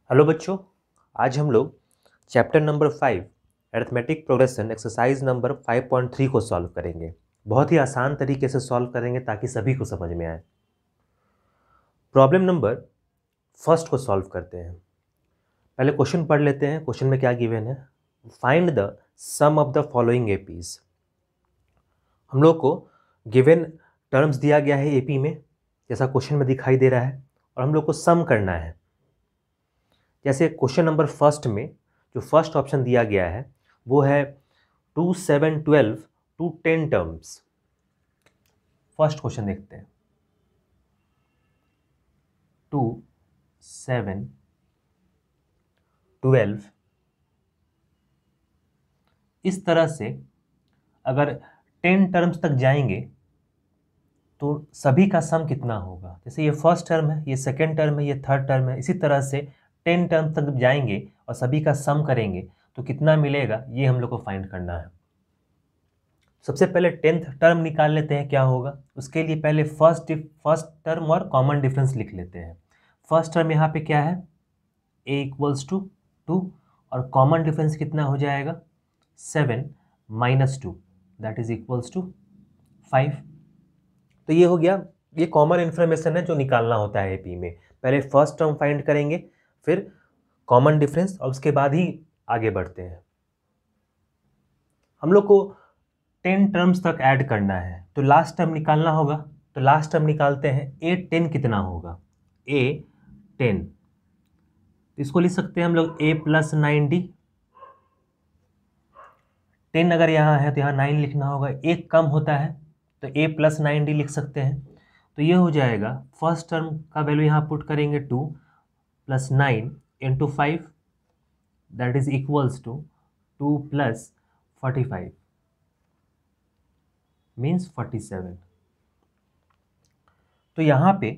Hello बच्चों, आज हम लोग chapter number 5 arithmetic progression exercise number 5.3 को सॉल्व करेंगे। बहुत ही आसान तरीके से सॉल्व करेंगे ताकि सभी को समझ में आए। प्रॉब्लम नंबर फर्स्ट को सॉल्व करते हैं। पहले क्वेश्चन पढ़ लेते हैं। क्वेश्चन में क्या गिवन है? Find the sum of the following APs. हम लोग को गिवन टर्म्स दिया गया है एपी में, जैसा क्वेश्चन में दिखाई दे रहा है, और हम लोग को सम करना है। जैसे क्वेश्चन नंबर फर्स्ट में जो फर्स्ट ऑप्शन दिया गया है वो है 2, 7, 12 टू 10 टर्म्स। फर्स्ट क्वेश्चन देखते हैं। 2, 7, 12 इस तरह से अगर 10 टर्म्स तक जाएंगे तो सभी का सम कितना होगा। जैसे ये फर्स्ट टर्म है, ये सेकेंड टर्म है, ये थर्ड टर्म है। इसी तरह से 10 टर्म तक जाएंगे और सभी का सम करेंगे तो कितना मिलेगा, ये हम लोग को फाइंड करना है। सबसे पहले 10th टर्म निकाल लेते हैं क्या होगा। उसके लिए पहले फर्स्ट टर्म और कॉमन डिफरेंस लिख लेते हैं। फर्स्ट टर्म यहाँ पे क्या है, a इक्वल्स टू 2 और कॉमन डिफरेंस कितना हो जाएगा 7 minus 2 that is equals to 5। तो ये हो गया, ये कॉमन इन्फॉर्मेशन है जो निकालना होता है एपी में। पहले फर्स्ट टर्म फाइंड करेंगे, फिर कॉमन डिफरेंस, और उसके बाद ही आगे बढ़ते हैं। हम लोग को 10 टर्म्स तक ऐड करना है तो लास्ट टर्म निकालना होगा। तो लास्ट टर्म निकालते हैं। a10 कितना होगा, a10 इसको लिख सकते हैं हम लोग a प्लस 9d। 10 अगर यहाँ है तो यहाँ 9 लिखना होगा, एक कम होता है तो a प्लस 9d लिख सकते हैं। तो ये हो जाएगा, फर्स्ट टर्म का वैल्यू यहाँ पुट करेंगे 2 plus 9 into 5 that is equals to 2 plus 45 means 47। तो यहाँ पे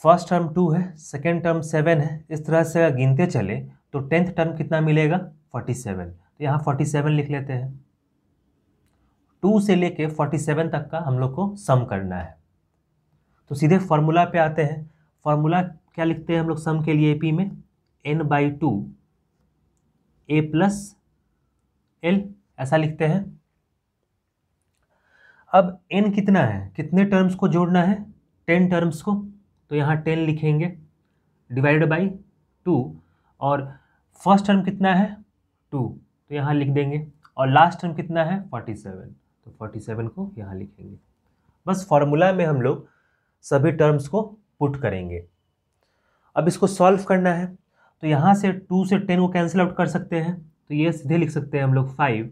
फर्स्ट टर्म 2 है, सेकेंड टर्म 7 है। इस तरह से अगर गिनते चले तो 10th टर्म कितना मिलेगा 47। तो यहाँ 47 लिख लेते हैं। 2 से लेके 47 तक का हम लोग को सम करना है। तो सीधे फॉर्मूला पे आते हैं। फॉर्मूला क्या लिखते हैं हम लोग सम के लिए एपी में, n/2 a प्लस l ऐसा लिखते हैं। अब n कितना है, कितने टर्म्स को जोड़ना है, 10 टर्म्स को। तो यहाँ 10 लिखेंगे डिवाइड बाई 2, और फर्स्ट टर्म कितना है 2 तो यहाँ लिख देंगे, और लास्ट टर्म कितना है 47 तो 47 को यहाँ लिखेंगे। बस फॉर्मूला में हम लोग सभी टर्म्स को पुट करेंगे। अब इसको सॉल्व करना है तो यहाँ से 2 से 10 को कैंसिल आउट कर सकते हैं। तो ये सीधे लिख सकते हैं हम लोग 5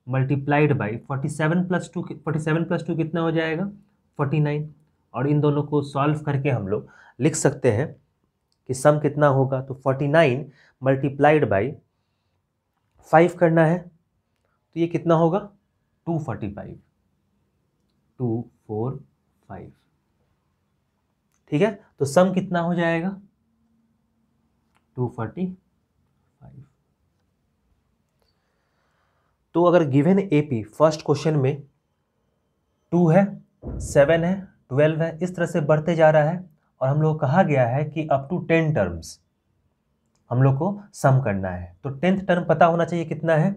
मल्टीप्लाइड बाई 47 प्लस 2 कितना हो जाएगा 49। और इन दोनों को सॉल्व करके हम लोग लिख सकते हैं कि सम कितना होगा। तो 49 मल्टीप्लाइड बाई 5 करना है तो ये कितना होगा 245। ठीक है, तो सम कितना हो जाएगा 245। तो अगर गिवन एपी फर्स्ट क्वेश्चन में 2 है, 7 है, 12 है, इस तरह से बढ़ते जा रहा है, और हम लोग को कहा गया है कि अप टू 10 टर्म्स हम लोग को सम करना है। तो 10th टर्म पता होना चाहिए कितना है।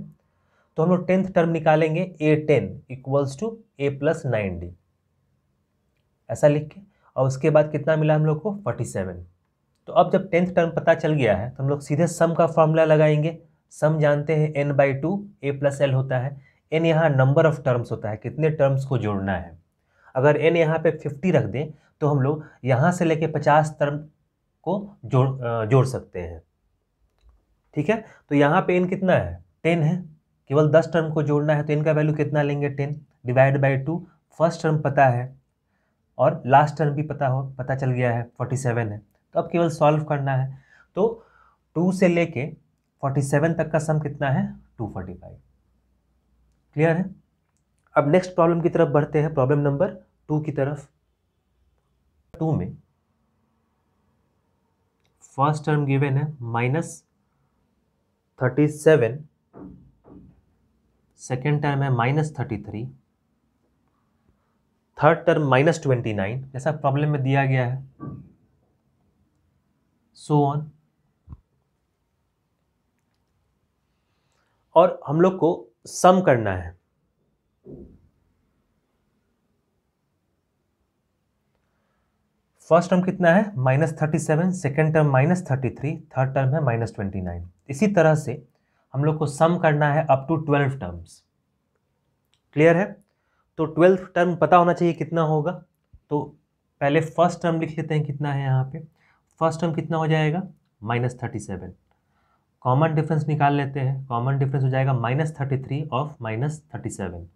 तो हम लोग 10th टर्म निकालेंगे, a10 equals to a plus 9d ऐसा लिख के, और उसके बाद कितना मिला हम लोग को 47। तो अब जब 10th टर्म पता चल गया है तो हम लोग सीधे सम का फॉर्मूला लगाएंगे। सम जानते हैं n/2 a प्लस l होता है। n यहाँ नंबर ऑफ टर्म्स होता है, कितने टर्म्स को जोड़ना है। अगर n यहाँ पे 50 रख दें तो हम लोग यहाँ से लेके 50 टर्म को जोड़ सकते हैं। ठीक है, तो यहाँ पे n कितना है 10 है, केवल 10 टर्म को जोड़ना है। तो n का वैल्यू कितना लेंगे 10 डिवाइड बाई 2। फर्स्ट टर्म पता है और लास्ट टर्म भी पता चल गया है 47 है। तो अब केवल सॉल्व करना है। तो 2 से लेके 47 तक का सम कितना है 245। क्लियर है। अब नेक्स्ट प्रॉब्लम की तरफ बढ़ते हैं, प्रॉब्लम नंबर 2 की तरफ। 2 में फर्स्ट टर्म गिवन है -37, सेकेंड टर्म है -33, थर्ड टर्म -29 जैसा प्रॉब्लम में दिया गया है, सो ऑन। और हम लोग को सम करना है। फर्स्ट टर्म कितना है -37, सेकेंड टर्म -33, थर्ड टर्म है -29। इसी तरह से हम लोग को सम करना है अप टू 12 टर्म्स। क्लियर है? तो 12th टर्म पता होना चाहिए कितना होगा। तो पहले फर्स्ट टर्म लिख लेते हैं कितना है यहाँ पे। फर्स्ट टर्म कितना हो जाएगा -37। कॉमन डिफरेंस निकाल लेते हैं। कॉमन डिफरेंस हो जाएगा -33 ऑफ -37।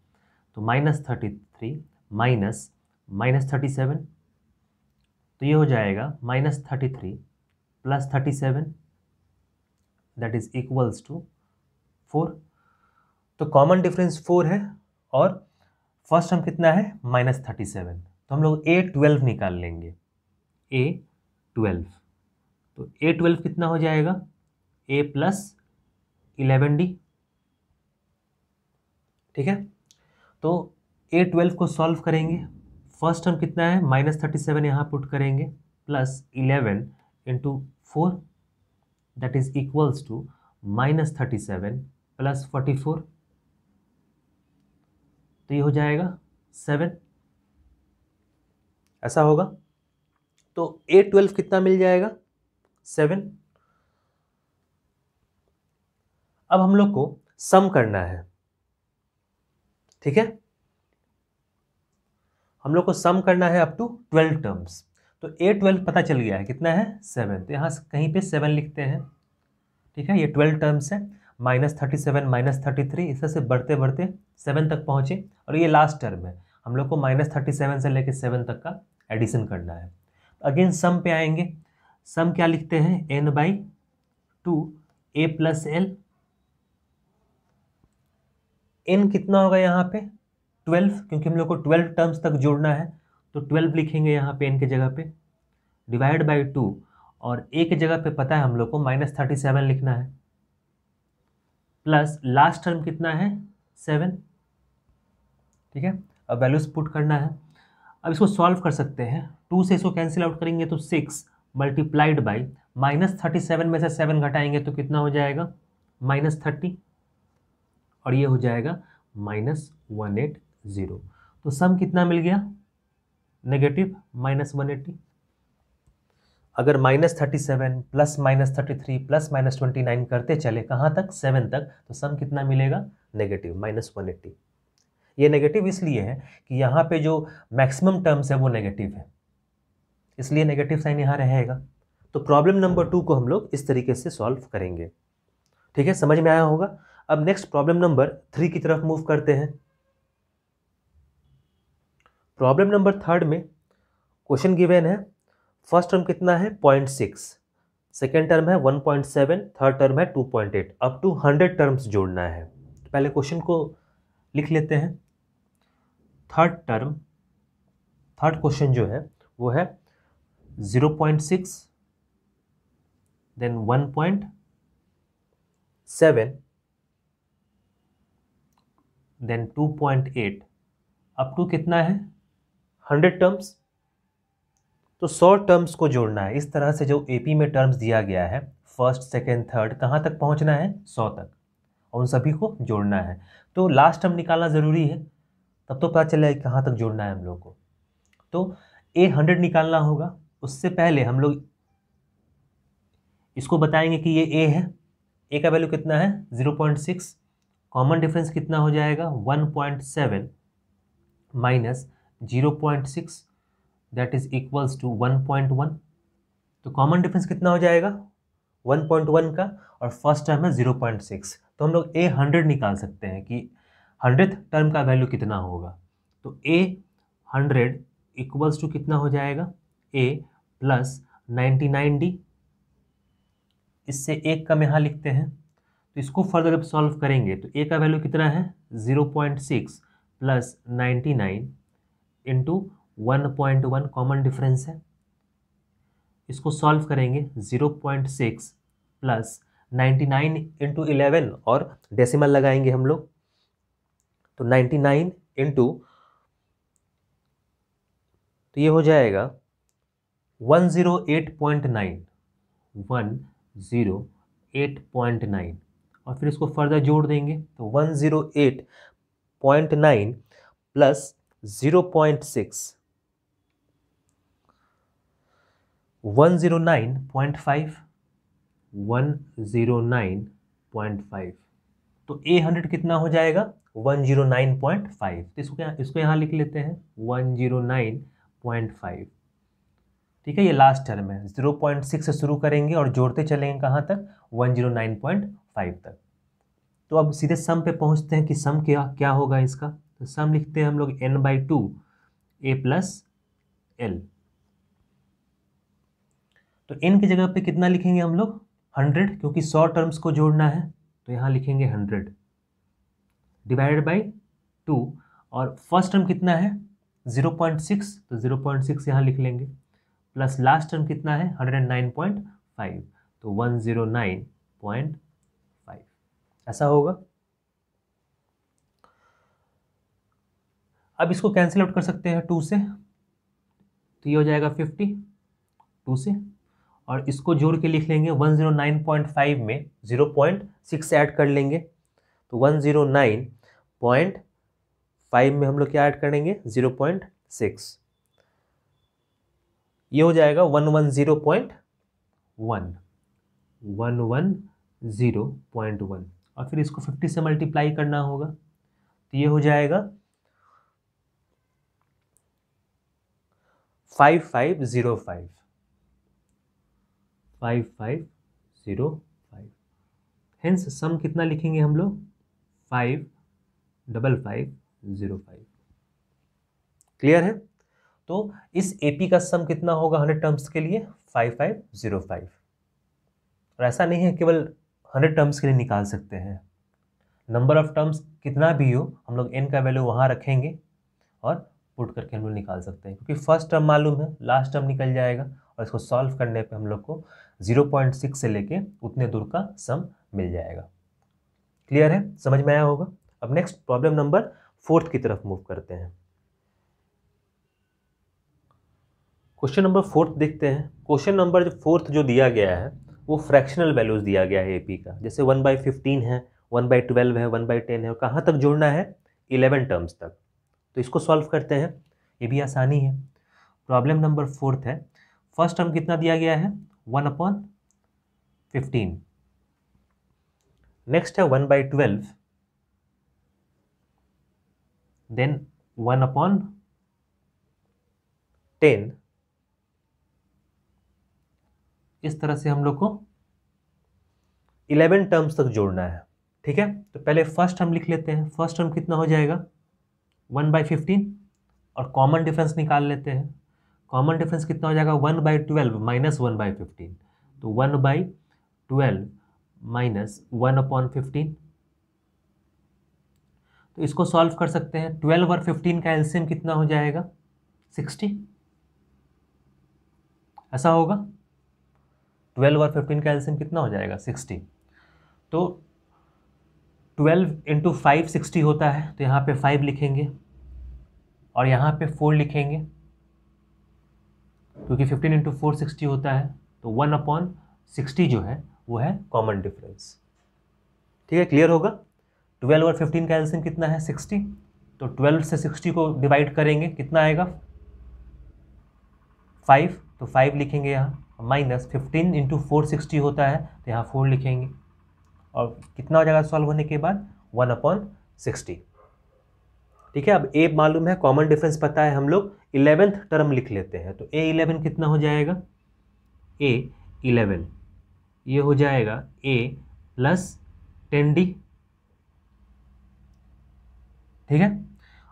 तो -33 माइनस -37, तो ये हो जाएगा -33 + 37, दैट इज इक्वल्स टू 4। तो कॉमन डिफरेंस 4 है और फर्स्ट टर्म कितना है -37। तो हम लोग A12 निकाल लेंगे। A12, तो A12 कितना हो जाएगा A + 11D। ठीक है, तो A12 को सॉल्व करेंगे। फर्स्ट टर्म कितना है -37 यहाँ पुट करेंगे plus 11 × 4, that is equals to -37 + 44, तो ये हो जाएगा 7। ऐसा होगा। तो A12 कितना मिल जाएगा 7। अब हम लोग को सम करना है। ठीक है, हम लोग को सम करना है अप टू 12 टर्म्स। तो A12 पता चल गया है कितना है 7, तो यहाँ कहीं पे 7 लिखते हैं। ठीक है, ये 12 टर्म्स है, -37 -33 इस तरह से बढ़ते बढ़ते 7 तक पहुँचे और ये लास्ट टर्म है। हम लोग को -37 से लेकर 7 तक का एडिशन करना है। अगेन सम पे आएंगे। सम क्या लिखते हैं n/2 A + L। n कितना होगा यहाँ पे 12, क्योंकि हम लोग को 12 टर्म्स तक जोड़ना है, तो 12 लिखेंगे यहाँ पे n के जगह पे, डिवाइड बाई 2, और a के जगह पे पता है हम लोग को -37 लिखना है, प्लस लास्ट टर्म कितना है 7। ठीक है, अब वैल्यूज पुट करना है। अब इसको सॉल्व कर सकते हैं। 2 से इसको कैंसिल आउट करेंगे तो 6 मल्टीप्लाइड बाई -37 में से 7 घटाएंगे तो कितना हो जाएगा -30, और ये हो जाएगा -180। तो सम कितना मिल गया नेगेटिव -180। अगर -37 प्लस -33 प्लस -29 करते चले कहाँ तक 7 तक, तो सम कितना मिलेगा नेगेटिव -180। ये नेगेटिव इसलिए है कि यहाँ पे जो मैक्सिमम टर्म्स है वो नेगेटिव है, इसलिए नेगेटिव साइन यहाँ रहेगा। तो प्रॉब्लम नंबर 2 को हम लोग इस तरीके से सॉल्व करेंगे। ठीक है, समझ में आया होगा। अब नेक्स्ट प्रॉब्लम नंबर 3 की तरफ मूव करते हैं। प्रॉब्लम नंबर 3 में क्वेश्चन गिवन है, फर्स्ट टर्म कितना है 0.6, सेकेंड टर्म है 1.7, थर्ड टर्म है 2.8, अप टू 100 टर्म्स जोड़ना है। पहले क्वेश्चन को लिख लेते हैं। थर्ड क्वेश्चन जो है वो है 0.6, देन 1.7, देन 2.8, अप टू कितना है 100 टर्म्स। तो 100 टर्म्स को जोड़ना है। इस तरह से जो एपी में टर्म्स दिया गया है फर्स्ट सेकेंड थर्ड, कहाँ तक पहुँचना है 100 तक, और उन सभी को जोड़ना है। तो लास्ट टर्म निकालना ज़रूरी है, तब तो पता चलेगा कहाँ तक जोड़ना है हम लोग को। तो A100 निकालना होगा। उससे पहले हम लोग इसको बताएंगे कि ये A है। A का वैल्यू कितना है 0.6, कॉमन डिफरेंस कितना हो जाएगा 1.7 minus 0.6, that is equals to 1.1। तो कॉमन डिफरेंस कितना हो जाएगा 1.1 का, और फर्स्ट टर्म है 0.6। तो हम लोग A100 निकाल सकते हैं कि 100th टर्म का वैल्यू कितना होगा। तो A100 इक्वल्स टू कितना हो जाएगा A + 99D। इससे एक कम यहाँ लिखते हैं, तो इसको फर्दर अब सॉल्व करेंगे तो A का वैल्यू कितना है 0.6 + 99 इंटू 1.1, कॉमन डिफरेंस है। इसको सॉल्व करेंगे 0.6 + 99 इंटू 11, और डेसिमल लगाएंगे हम लोग, तो 99 इंटू, तो ये हो जाएगा 108.9, 108.9, और फिर इसको फर्दर जोड़ देंगे तो 108.9 प्लस 0.6 109.5 109.5। तो A100 कितना हो जाएगा 109.5। तो इसको यहाँ लिख लेते हैं 109.5। ठीक है, ये लास्ट टर्म है। 0.6 से शुरू करेंगे और जोड़ते चलेंगे कहाँ तक 109.5 तक। तो अब सीधे सम पे पहुँचते हैं कि सम क्या क्या होगा इसका। तो सम लिखते हैं हम लोग n/2 a प्लस एल। तो n की जगह पे कितना लिखेंगे हम लोग 100, क्योंकि 100 टर्म्स को जोड़ना है तो यहाँ लिखेंगे 100 डिवाइडेड बाई 2। और फर्स्ट टर्म कितना है 0.6, तो 0.6 यहाँ लिख लेंगे, प्लस लास्ट टर्म कितना है 109.5, तो 109.5 ऐसा होगा। अब इसको कैंसिल आउट कर सकते हैं 2 से, तो ये हो जाएगा 50 2 से, और इसको जोड़ के लिख लेंगे 109.5 में 0.6 ऐड कर लेंगे, तो 109.5 में हम लोग क्या ऐड करेंगे 0.6, ये हो जाएगा 110.1 110.1। और फिर इसको 50 से मल्टीप्लाई करना होगा, तो ये हो जाएगा 5505 5505। हेंस सम कितना लिखेंगे हम लोग 55505। क्लियर है। तो इस एपी का सम कितना होगा 100 टर्म्स के लिए 5505। और ऐसा नहीं है केवल 100 टर्म्स के लिए निकाल सकते हैं, नंबर ऑफ टर्म्स कितना भी हो हम लोग n का वैल्यू वहाँ रखेंगे और पुट करके हम लोग निकाल सकते हैं, क्योंकि फर्स्ट टर्म मालूम है, लास्ट टर्म निकल जाएगा और इसको सॉल्व करने पे हम लोग को 0.6 से लेके उतने दूर का सम मिल जाएगा। क्लियर है, समझ में आया होगा। अब नेक्स्ट प्रॉब्लम नंबर 4 की तरफ मूव करते हैं। क्वेश्चन नंबर 4 देखते हैं। क्वेश्चन नंबर 4 जो दिया गया है वो फ्रैक्शनल वैल्यूज दिया गया है एपी का, जैसे 1/15 है, 1/12 है, 1/10 है, और कहाँ तक जोड़ना है 11 टर्म्स तक। तो इसको सॉल्व करते हैं, ये भी आसानी है। प्रॉब्लम नंबर 4 है, फर्स्ट टर्म कितना दिया गया है 1/15, नेक्स्ट है 1/12, देन 1/10। इस तरह से हम लोग को 11 टर्म्स तक जोड़ना है। ठीक है, तो पहले फर्स्ट टर्म लिख लेते हैं। फर्स्ट टर्म कितना हो जाएगा 1/15, और कॉमन डिफरेंस निकाल लेते हैं। कॉमन डिफरेंस कितना हो जाएगा 1/12 माइनस 1/15, तो 1/12 माइनस 1/15। तो इसको सॉल्व कर सकते हैं। 12 और 15 का एलसीएम कितना हो जाएगा 60, ऐसा होगा। 12 और 15 का एलसीएम कितना हो जाएगा 60। तो 12 × 5 60 होता है, तो यहाँ पे 5 लिखेंगे और यहाँ पे 4 लिखेंगे, क्योंकि 15 × 4 60 होता है। तो 1/60 जो है वो है कॉमन डिफरेंस। ठीक है, क्लियर होगा। 12 और 15 का एलसीएम कितना है 60, तो 12 से 60 को डिवाइड करेंगे, कितना आएगा 5, तो 5 लिखेंगे यहाँ, माइनस 15 × 4 60 होता है, तो यहाँ 4 लिखेंगे, और कितना हो जाएगा सॉल्व होने के बाद 1/60। ठीक है, अब ए मालूम है, कॉमन डिफरेंस पता है, हम लोग 11th टर्म लिख लेते हैं। तो A11 कितना हो जाएगा A11, ये हो जाएगा A प्लस 10D। ठीक है,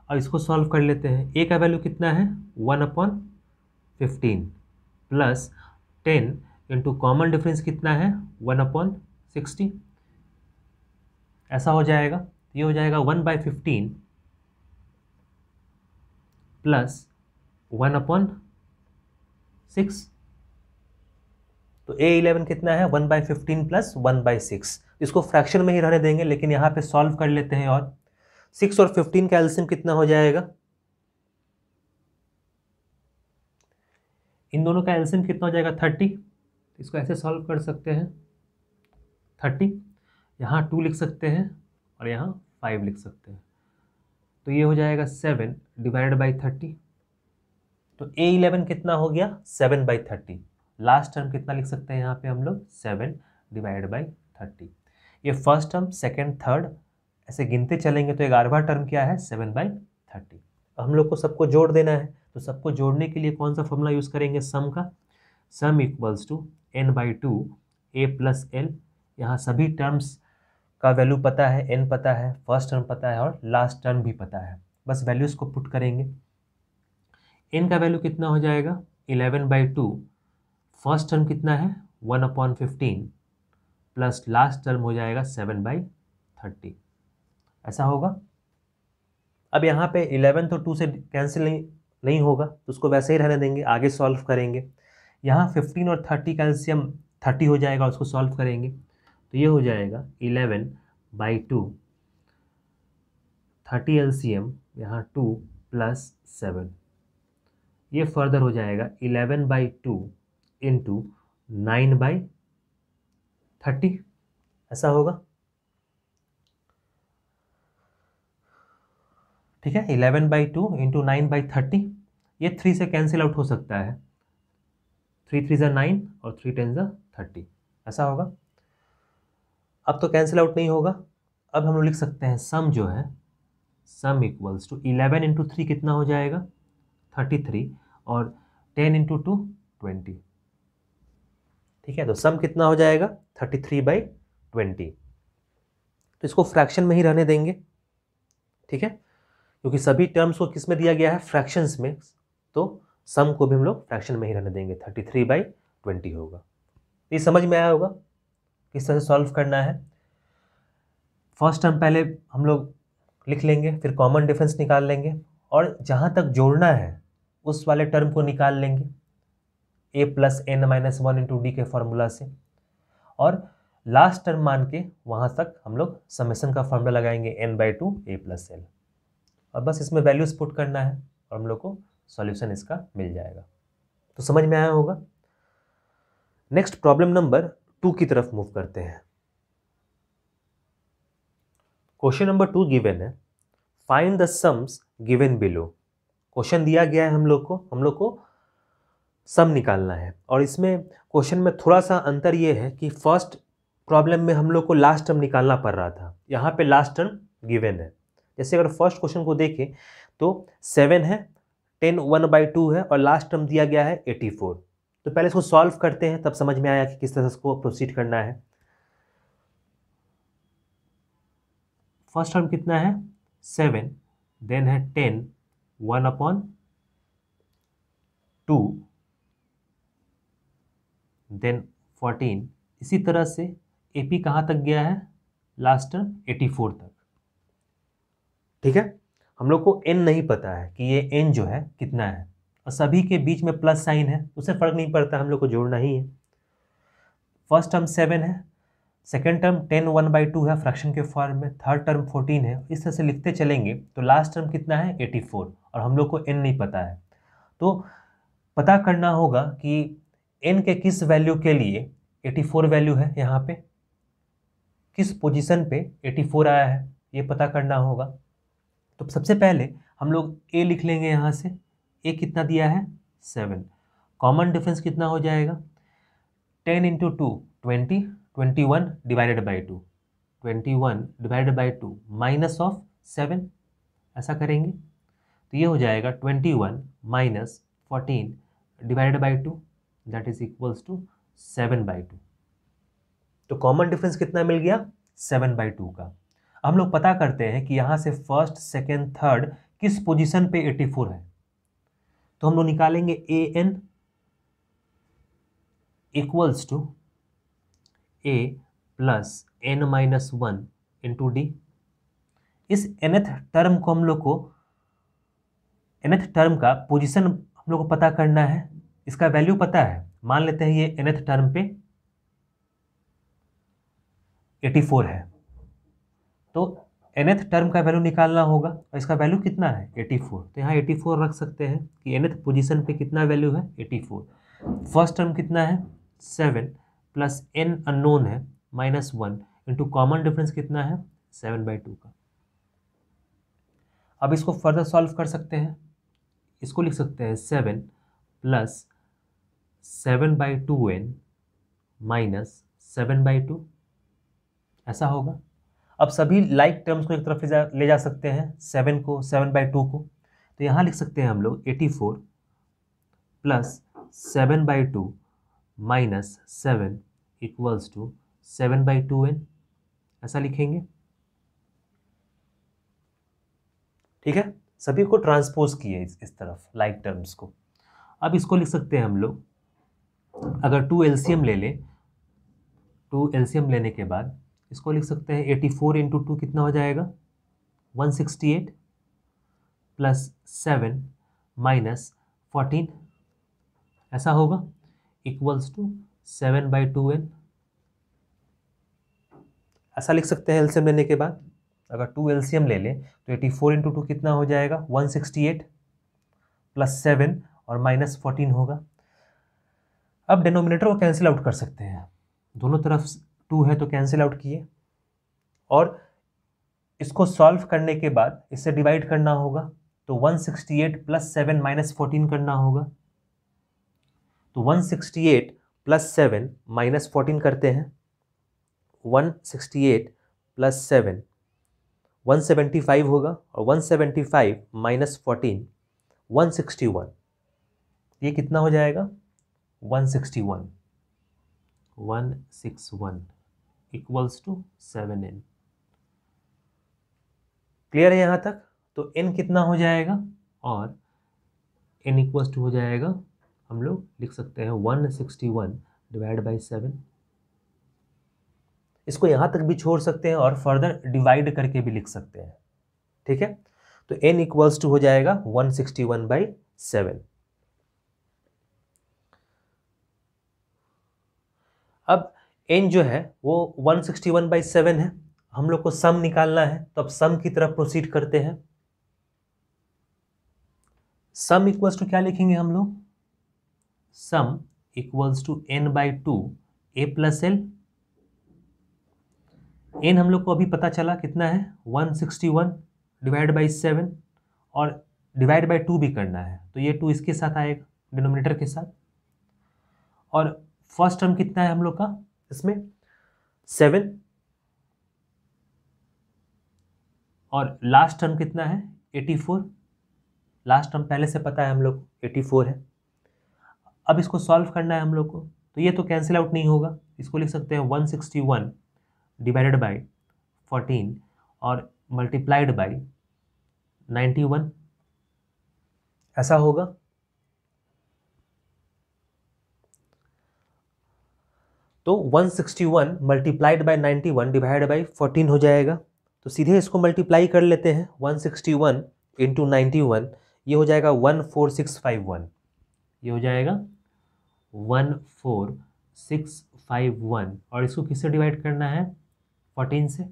और इसको सॉल्व कर लेते हैं। ए का वैल्यू कितना है 1/15 प्लस 10 इंटू कॉमन डिफरेंस कितना है 1/60, ऐसा हो जाएगा। ये हो जाएगा 1/15 प्लस 1/6। तो A11 कितना है 1/15 प्लस 1/6। इसको फ्रैक्शन में ही रहने देंगे, लेकिन यहाँ पे सॉल्व कर लेते हैं। और 6 और 15 का एलसीएम कितना हो जाएगा, इन दोनों का एलसीएम कितना हो जाएगा 30। इसको ऐसे सॉल्व कर सकते हैं 30 यहाँ 2 लिख सकते हैं और यहाँ 5 लिख सकते हैं। तो ये हो जाएगा 7 डिवाइडेड बाई 30। तो A11 कितना हो गया 7/30। लास्ट टर्म कितना लिख सकते हैं यहाँ पे हम लोग 7 डिवाइडेड बाई 30। ये फर्स्ट टर्म, सेकेंड, थर्ड ऐसे गिनते चलेंगे तो 11वां टर्म क्या है 7/30। हम लोग को सबको जोड़ देना है, तो सबको जोड़ने के लिए कौन सा फॉर्मूला यूज़ करेंगे सम का। Sum equals to n/2 a plus L. यहाँ सभी टर्म्स का वैल्यू पता है, n पता है, फर्स्ट टर्म पता है और लास्ट टर्म भी पता है। बस वैल्यूज़ को पुट करेंगे। n का वैल्यू कितना हो जाएगा 11/2। फर्स्ट टर्म कितना है 1/15 प्लस लास्ट टर्म हो जाएगा 7/30। ऐसा होगा। अब यहाँ पे 11 तो 2 से कैंसिल नहीं होगा, तो उसको वैसे ही रहने देंगे, आगे सॉल्व करेंगे। यहाँ 15 और 30 कैल्शियम 30 हो जाएगा, उसको सॉल्व करेंगे तो ये हो जाएगा 11/2। 30 एलसीएम यहाँ 2 प्लस 7। ये फर्दर हो जाएगा 11/2 इंटू 9/30। ऐसा होगा, ठीक है। 11/2 इंटू 9/30। ये 3 से कैंसिल आउट हो सकता है, 3 3 9 और 3 10 30। ऐसा होगा। अब तो कैंसिल आउट नहीं होगा। अब हम लोग लिख सकते हैं सम जो है, सम इक्वल्स टू 11 इंटू 3 कितना हो जाएगा 33 और 10 इंटू 2 20। ठीक है, तो सम कितना हो जाएगा 33/20। तो इसको फ्रैक्शन में ही रहने देंगे, ठीक है, क्योंकि सभी टर्म्स को किस में दिया गया है फ्रैक्शंस में, तो सम को भी हम लोग फ्रैक्शन में ही रहने देंगे, 33/20 होगा। ये समझ में आया होगा किस तरह से सॉल्व करना है। फर्स्ट टर्म पहले हम लोग लिख लेंगे, फिर कॉमन डिफरेंस निकाल लेंगे और जहाँ तक जोड़ना है उस वाले टर्म को निकाल लेंगे a plus n-1 into D के फॉर्मूला से, और लास्ट टर्म मान के वहाँ तक हम लोग समेशन का फॉर्मूला लगाएंगे n/2 a प्लस एल, और बस इसमें वैल्यूज पुट करना है और हम लोग को सॉल्यूशन इसका मिल जाएगा। तो समझ में आया होगा। नेक्स्ट प्रॉब्लम नंबर 2 की तरफ मूव करते हैं। क्वेश्चन नंबर 2 गिवन है, find the sums given below. Question दिया गया है हम लोग को सम निकालना है, और इसमें क्वेश्चन में थोड़ा सा अंतर ये है कि फर्स्ट प्रॉब्लम में हम लोग को लास्ट टर्म निकालना पड़ रहा था, यहाँ पे लास्ट टर्म गिवन है। जैसे अगर फर्स्ट क्वेश्चन को देखें तो 7 है, 10 1/2 है और लास्ट टर्म दिया गया है 84। तो पहले इसको सॉल्व करते हैं, तब समझ में आया कि किस तरह से इसको प्रोसीड करना है। फर्स्ट टर्म कितना है 7, देन है 10 1/2, देन 14। इसी तरह से एपी कहाँ तक गया है लास्ट टर्म 84 तक। ठीक है, हम लोग को n नहीं पता है कि ये n जो है कितना है, और सभी के बीच में प्लस साइन है, उससे फर्क नहीं पड़ता, हम लोग को जोड़ना ही है। फर्स्ट टर्म 7 है, सेकेंड टर्म 10 1/2 है फ्रैक्शन के फॉर्म में, थर्ड टर्म 14 है। इस तरह से लिखते चलेंगे तो लास्ट टर्म कितना है 84, और हम लोग को n नहीं पता है। तो पता करना होगा कि n के किस वैल्यू के लिए 84 वैल्यू है, यहाँ पे किस पोजीशन पे 84 आया है, ये पता करना होगा। तो सबसे पहले हम लोग a लिख लेंगे, यहाँ से a कितना दिया है 7। कॉमन डिफरेंस कितना हो जाएगा 10 into 2 20, 21 divided by 2, 21 divided by 2 minus of 7। ऐसा करेंगे तो ये हो जाएगा 21 minus 14 divided by 2, that is equals to 7/2। तो कॉमन डिफरेंस कितना मिल गया 7/2 का। हम लोग पता करते हैं कि यहाँ से फर्स्ट, सेकेंड, थर्ड किस पोजीशन पे 84 है, तो हम लोग निकालेंगे an equals to a plus n-1 into D. इस nth टर्म को हम लोग को, nth टर्म का पोजीशन हम लोग को पता करना है, इसका वैल्यू पता है। मान लेते हैं ये nth टर्म पे 84 है, तो nth टर्म का वैल्यू निकालना होगा, और इसका वैल्यू कितना है 84। तो यहाँ 84 रख सकते हैं कि nth पोजीशन पे कितना वैल्यू है 84। फर्स्ट टर्म कितना है 7 प्लस n अननोन है -1, इंटू कॉमन डिफरेंस कितना है 7/2 का। अब इसको फर्दर सॉल्व कर सकते हैं, इसको लिख सकते हैं 7 प्लस 7/2n माइनस 7/2, ऐसा होगा। अब सभी लाइक टर्म्स को एक तरफ ले जा सकते हैं, 7 को 7/2 को, तो यहाँ लिख सकते हैं हम लोग 84 plus 7/2 minus 7 equals to 7/2n, ऐसा लिखेंगे। ठीक है, सभी को ट्रांसपोज किए इस तरफ लाइक टर्म्स को। अब इसको लिख सकते हैं हम लोग, अगर 2 एलसीएम ले लें, 2 एलसीएम लेने के बाद इसको लिख सकते हैं 84 इंटू 2 कितना हो जाएगा 168 प्लस 7 माइनस 14, ऐसा होगा, इक्वल्स टू 7/2n, ऐसा लिख सकते हैं एलसीएम लेने के बाद। अगर 2 एलसीएम ले लें तो 84 इंटू 2 कितना हो जाएगा 168 प्लस 7 और माइनस 14 होगा। अब डिनोमिनेटर को कैंसिल आउट कर सकते हैं, दोनों तरफ 2 है तो कैंसिल आउट किए, और इसको सॉल्व करने के बाद इससे डिवाइड करना होगा, तो 168 प्लस 7 माइनस 14 करना होगा। तो 168 प्लस 7 माइनस 14 करते हैं, 168 प्लस 7 175 होगा, और 175 माइनस 14 161, ये कितना हो जाएगा 161 इक्वल्स टू 7n। क्लियर है यहाँ तक? तो n कितना हो जाएगा, और n इक्वल्स टू हो जाएगा, हम लोग लिख सकते हैं 161 डिवाइड बाई 7। इसको यहाँ तक भी छोड़ सकते हैं और फर्दर डिवाइड करके भी लिख सकते हैं। ठीक है, तो n इक्वल्स टू हो जाएगा 161/7। अब n जो है वो 161/7 है, हम लोग को सम निकालना है, तो अब सम की तरफ प्रोसीड करते हैं। सम इक्वल्स टू क्या लिखेंगे हम लोग, sum equals to n/2 a plus L. n हम लोग को अभी पता चला कितना है 161 डिवाइड बाई 7, और डिवाइड बाई 2 भी करना है, तो ये 2 इसके साथ आएगा डिनोमिनेटर के साथ। और फर्स्ट टर्म कितना है हम लोग का इसमें 7, और लास्ट टर्म कितना है 84, लास्ट टर्म पहले से पता है हम लोग 84 है। अब इसको सॉल्व करना है हम लोग को, तो ये तो कैंसिल आउट नहीं होगा, इसको लिख सकते हैं 161 डिवाइडेड बाई 14 और मल्टीप्लाइड बाई 91, ऐसा होगा। तो 161 मल्टीप्लाइड बाई 91 डिवाइड बाई 14 हो जाएगा, तो सीधे इसको मल्टीप्लाई कर लेते हैं, 161 इंटू 91, ये हो जाएगा 14651, ये हो जाएगा 14651, और इसको किससे डिवाइड करना है 14 से,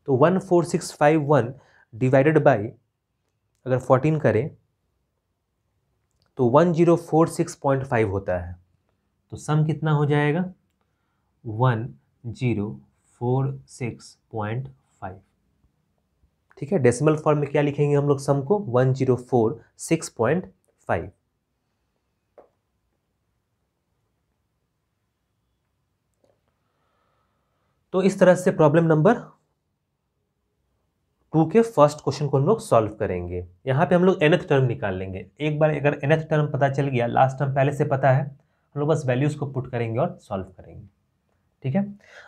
तो 14651 डिवाइडेड बाई अगर 14 करें तो 1046.5 होता है, तो सम कितना हो जाएगा 1046.5। ठीक है, डेसिमल फॉर्म में क्या लिखेंगे हम लोग सम को 1046.5। तो इस तरह से प्रॉब्लम नंबर 2 के फर्स्ट क्वेश्चन को हम लोग सॉल्व करेंगे। यहाँ पे हम लोग nth टर्म निकाल लेंगे। एक बार अगर nth टर्म पता चल गया, लास्ट टर्म पहले से पता है, हम लोग बस वैल्यूज को पुट करेंगे और सॉल्व करेंगे। ठीक है,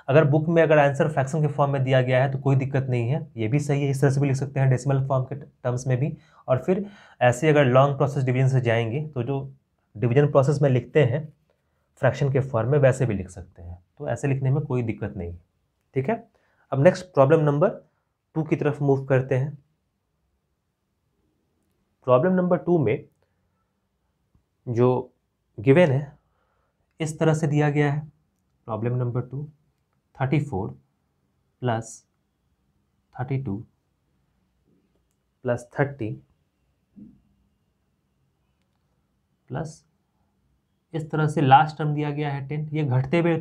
अगर बुक में अगर आंसर फ्रैक्शन के फॉर्म में दिया गया है तो कोई दिक्कत नहीं है, ये भी सही है, इस तरह से भी लिख सकते हैं डेसिमल फॉर्म के टर्म्स में भी। और फिर ऐसे अगर लॉन्ग प्रोसेस डिवीजन से जाएंगे तो जो डिवीजन प्रोसेस में लिखते हैं फ्रैक्शन के फॉर्म में वैसे भी लिख सकते हैं, तो ऐसे लिखने में कोई दिक्कत नहीं। ठीक है, अब नेक्स्ट प्रॉब्लम नंबर 2 की तरफ मूव करते हैं। प्रॉब्लम नंबर 2 में जो गिवन है इस तरह से दिया गया है। Problem number 2 34 plus 32 plus 30 plus इस तरह से लास्ट टर्म दिया गया है 10, ये घटते हुए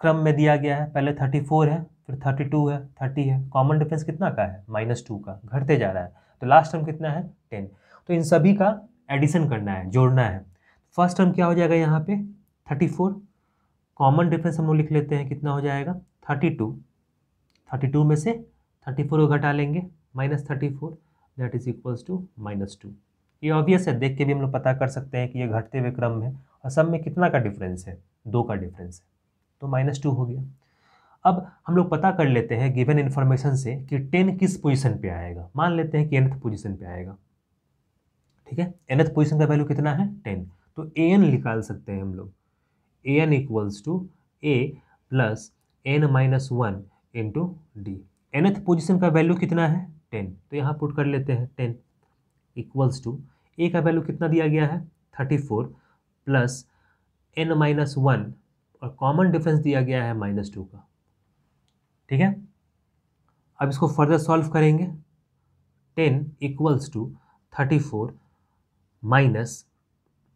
क्रम में दिया गया है, पहले 34 है, फिर 32 है, 30 है, कॉमन डिफरेंस कितना का है -2 का, घटते जा रहा है, तो लास्ट टर्म कितना है 10। तो इन सभी का एडिशन करना है, जोड़ना है। फर्स्ट टर्म क्या हो जाएगा यहाँ पे 34, कॉमन डिफरेंस हम लोग लिख लेते हैं, कितना हो जाएगा 32, 32 में से 34 को घटा लेंगे -34, दैट इज इक्वल्स टू -2। ये ऑब्वियस है, देख के भी हम लोग पता कर सकते हैं कि ये घटते हुए क्रम में, और सब में कितना का डिफरेंस है, 2 का डिफरेंस है, तो -2 हो गया। अब हम लोग पता कर लेते हैं गिवन इन्फॉर्मेशन से कि 10 किस पोजीशन पे आएगा। मान लेते हैं कि nth पोजीशन पे आएगा, ठीक है, nth पोजीशन का वैल्यू कितना है 10, तो an निकाल सकते हैं हम लोग, an equals to a plus n-1 into D. nth position का वैल्यू कितना है 10, तो यहाँ पुट कर लेते हैं 10 इक्वल्स टू ए का वैल्यू कितना दिया गया है 34 प्लस n-1 और कॉमन डिफरेंस दिया गया है -2 का, ठीक है। अब इसको फर्दर सॉल्व करेंगे, 10 equals to 34 minus